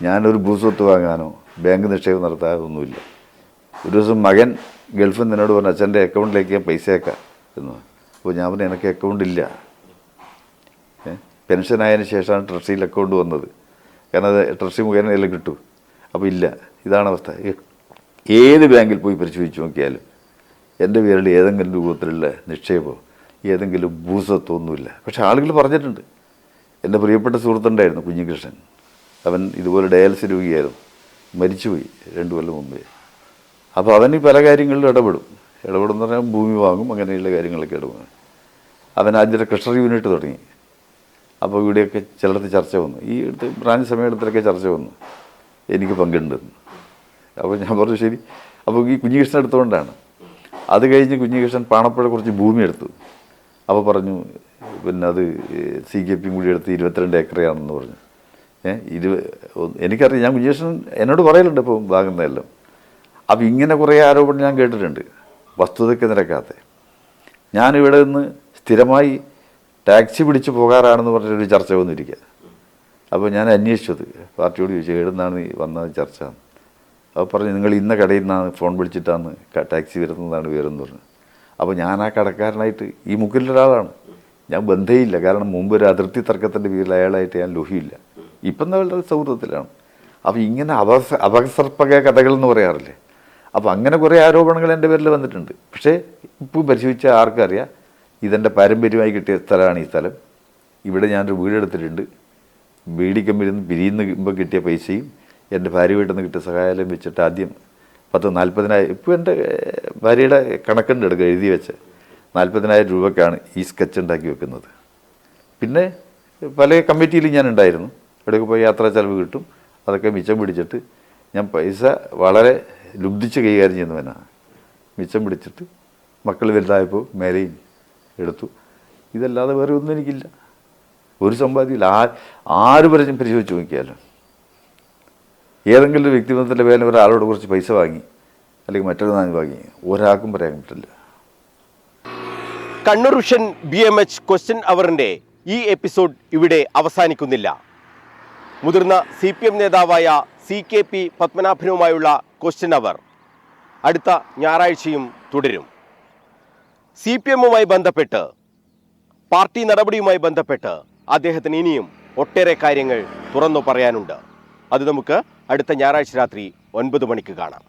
ഞാനൊരു ഭൂസ്വത്ത് വാങ്ങാനോ ബാങ്ക് നിക്ഷേപം നടത്താനോ ഒന്നുമില്ല. ഒരു ദിവസം മകൻ ഗൾഫിൽ നിന്ന് എന്നോട് പറഞ്ഞു, അച്ഛൻ്റെ അക്കൗണ്ടിലേക്ക് ഞാൻ പൈസ അയക്കാം എന്ന്. അപ്പോൾ ഞാൻ പറഞ്ഞു, എനിക്ക് അക്കൗണ്ട് ഇല്ല. പെൻഷനായതിന് ശേഷമാണ് ട്രസ്റ്റിയിൽ അക്കൗണ്ട് വന്നത്. കാരണം അത് ട്രസ്റ്റി മുഖേന എല്ലാം കിട്ടും. അപ്പോൾ ഇല്ല, ഇതാണ് അവസ്ഥ. ഏത് ബാങ്കിൽ പോയി പരിശോധിച്ച് നോക്കിയാലും എൻ്റെ പേരിൽ ഏതെങ്കിലും രൂപത്തിലുള്ള നിക്ഷേപമോ ഏതെങ്കിലും ഭൂസ്വത്തോ ഒന്നുമില്ല. പക്ഷേ ആളുകൾ പറഞ്ഞിട്ടുണ്ട്. എൻ്റെ പ്രിയപ്പെട്ട സുഹൃത്തുണ്ടായിരുന്നു കുഞ്ഞികൃഷ്ണൻ, അവൻ ഇതുപോലെ ഡയാലിസിസ് രോഗിയായിരുന്നു, മരിച്ചുപോയി 2 കൊല്ലം മുമ്പേ. അപ്പോൾ അവൻ ഈ പല കാര്യങ്ങളിലും ഇടപെടുന്ന പറഞ്ഞാൽ ഭൂമി വാങ്ങും, അങ്ങനെയുള്ള കാര്യങ്ങളൊക്കെ ഇടപെടും. അവൻ ആദ്യത്തെ ക്രഷർ യൂണിറ്റ് തുടങ്ങി. അപ്പോൾ ഇവിടെയൊക്കെ ചിലടത്ത് ചർച്ച വന്നു, ഈ അടുത്ത് ബ്രാഞ്ച് സമയത്തിലൊക്കെ ചർച്ച വന്നു, എനിക്ക് പങ്കുണ്ടെന്ന്. അപ്പോൾ ഞാൻ പറഞ്ഞു ശരി. അപ്പോൾ ഈ കുഞ്ഞികൃഷ്ണൻ എടുത്തുകൊണ്ടാണ്. അത് കഴിഞ്ഞ് കുഞ്ഞികൃഷ്ണൻ പാണപ്പുഴ കുറച്ച് ഭൂമി എടുത്തു. അപ്പോൾ പറഞ്ഞു, പിന്നെ അത് CKP കൂടി എടുത്ത് 22 ഏക്കറയാണെന്ന് പറഞ്ഞു. എനിക്കറിയാം, ഞാൻ കുഞ്ഞികൃഷ്ണൻ എന്നോട് പറയലുണ്ട് ഇപ്പോൾ വാങ്ങുന്നതെല്ലാം. അപ്പോൾ ഇങ്ങനെ കുറേ ആരോപണം ഞാൻ കേട്ടിട്ടുണ്ട്, വസ്തുതയ്ക്ക് നിരക്കാത്ത. ഞാനിവിടെ നിന്ന് സ്ഥിരമായി ടാക്സി പിടിച്ച് പോകാറാണെന്ന് പറഞ്ഞൊരു ചർച്ച വന്നിരിക്കുക. അപ്പോൾ ഞാൻ അന്വേഷിച്ചത്, പാർട്ടിയോട് ചോദിച്ചു, എവിടുന്നാണ് വന്നത് ചർച്ച. അപ്പോൾ പറഞ്ഞു, നിങ്ങൾ ഇന്ന കടയിൽ നിന്നാണ് ഫോൺ വിളിച്ചിട്ടാണ് ടാക്സി വരുന്നതാണ് വിവരമെന്ന് പറഞ്ഞു. അപ്പോൾ ഞാൻ ആ കടക്കാരനായിട്ട് ഈ മുക്കിലൊരാളാണ്, ഞാൻ ബന്ധയില്ല. കാരണം മുമ്പ് ഒരു അതിർത്തി തർക്കത്തിൻ്റെ പേരിൽ അയാളായിട്ട് ഞാൻ ലോഹിയില്ല. ഇപ്പം വളരെ സൗഹൃദത്തിലാണ്. അപ്പോൾ ഇങ്ങനെ അപസർപ്പക കഥകൾ എന്ന് പറയാറില്ലേ, അപ്പോൾ അങ്ങനെ കുറേ ആരോപണങ്ങൾ എൻ്റെ പേരിൽ വന്നിട്ടുണ്ട്. പക്ഷേ ഇപ്പോൾ പരിശോധിച്ചാൽ ആർക്കറിയാം, ഇതെൻ്റെ പാരമ്പര്യമായി കിട്ടിയ സ്ഥലമാണ് ഈ സ്ഥലം. ഇവിടെ ഞാനൊരു വീടെടുത്തിട്ടുണ്ട്. ബീഡി കമ്പനിയിൽ നിന്ന് പിരിയുമ്പോൾ കിട്ടിയ പൈസയും എൻ്റെ ഭാര്യ വീട്ടിൽ നിന്ന് കിട്ടിയ സഹായം വെച്ചിട്ട് ആദ്യം 40,000 ഇപ്പോൾ എൻ്റെ ഭാര്യയുടെ കണക്കുണ്ട് എടുക്കുക എഴുതി വെച്ച് 40,000 രൂപയ്ക്കാണ് ഈ സ്കെച്ച് ഉണ്ടാക്കി വെക്കുന്നത്. പിന്നെ പല കമ്മിറ്റിയിലും ഞാൻ ഉണ്ടായിരുന്നു. എവിടെയൊക്കെ പോയി യാത്രാ ചെലവ് കിട്ടും, അതൊക്കെ മിച്ചം പിടിച്ചിട്ട് ഞാൻ പൈസ വളരെ ലുബ്ധിച്ച് കൈകാര്യം ചെയ്യുന്നവനാണ്. മിച്ചം പിടിച്ചിട്ട് മക്കൾ വലുതായപ്പോൾ മേലെയും എടുത്തു. ഇതല്ലാതെ വേറെ ഒന്നും എനിക്കില്ല, ഒരു സമ്പാദ്യമില്ല. ആര് പരിശോധിച്ച് നോക്കിയാലും ഏതെങ്കിലും ഒരു വ്യക്തിബന്ധത്തിൻ്റെ പേരിൽ ഒരാളോട് കുറച്ച് പൈസ വാങ്ങി അല്ലെങ്കിൽ മറ്റൊരു വാങ്ങി ഒരാൾക്കും പറയാൻ പറ്റില്ല. കണ്ണൂർ വിഷൻ BMH ക്വസ്റ്റ്യൻ അവറിൻ്റെ ഈ എപ്പിസോഡ് ഇവിടെ അവസാനിക്കുന്നില്ല. മുതിർന്ന CPM നേതാവായ CKP പത്മനാഭനുമായുള്ള ക്വസ്റ്റ്യൻ അവർ അടുത്ത ഞായറാഴ്ചയും തുടരും. CPMവുമായി ബന്ധപ്പെട്ട്, പാർട്ടി നടപടിയുമായി ബന്ധപ്പെട്ട് അദ്ദേഹത്തിന് ഇനിയും ഒട്ടേറെ കാര്യങ്ങൾ തുറന്നു പറയാനുണ്ട്. അത് നമുക്ക് അടുത്ത ഞായറാഴ്ച രാത്രി 9 മണിക്ക് കാണാം.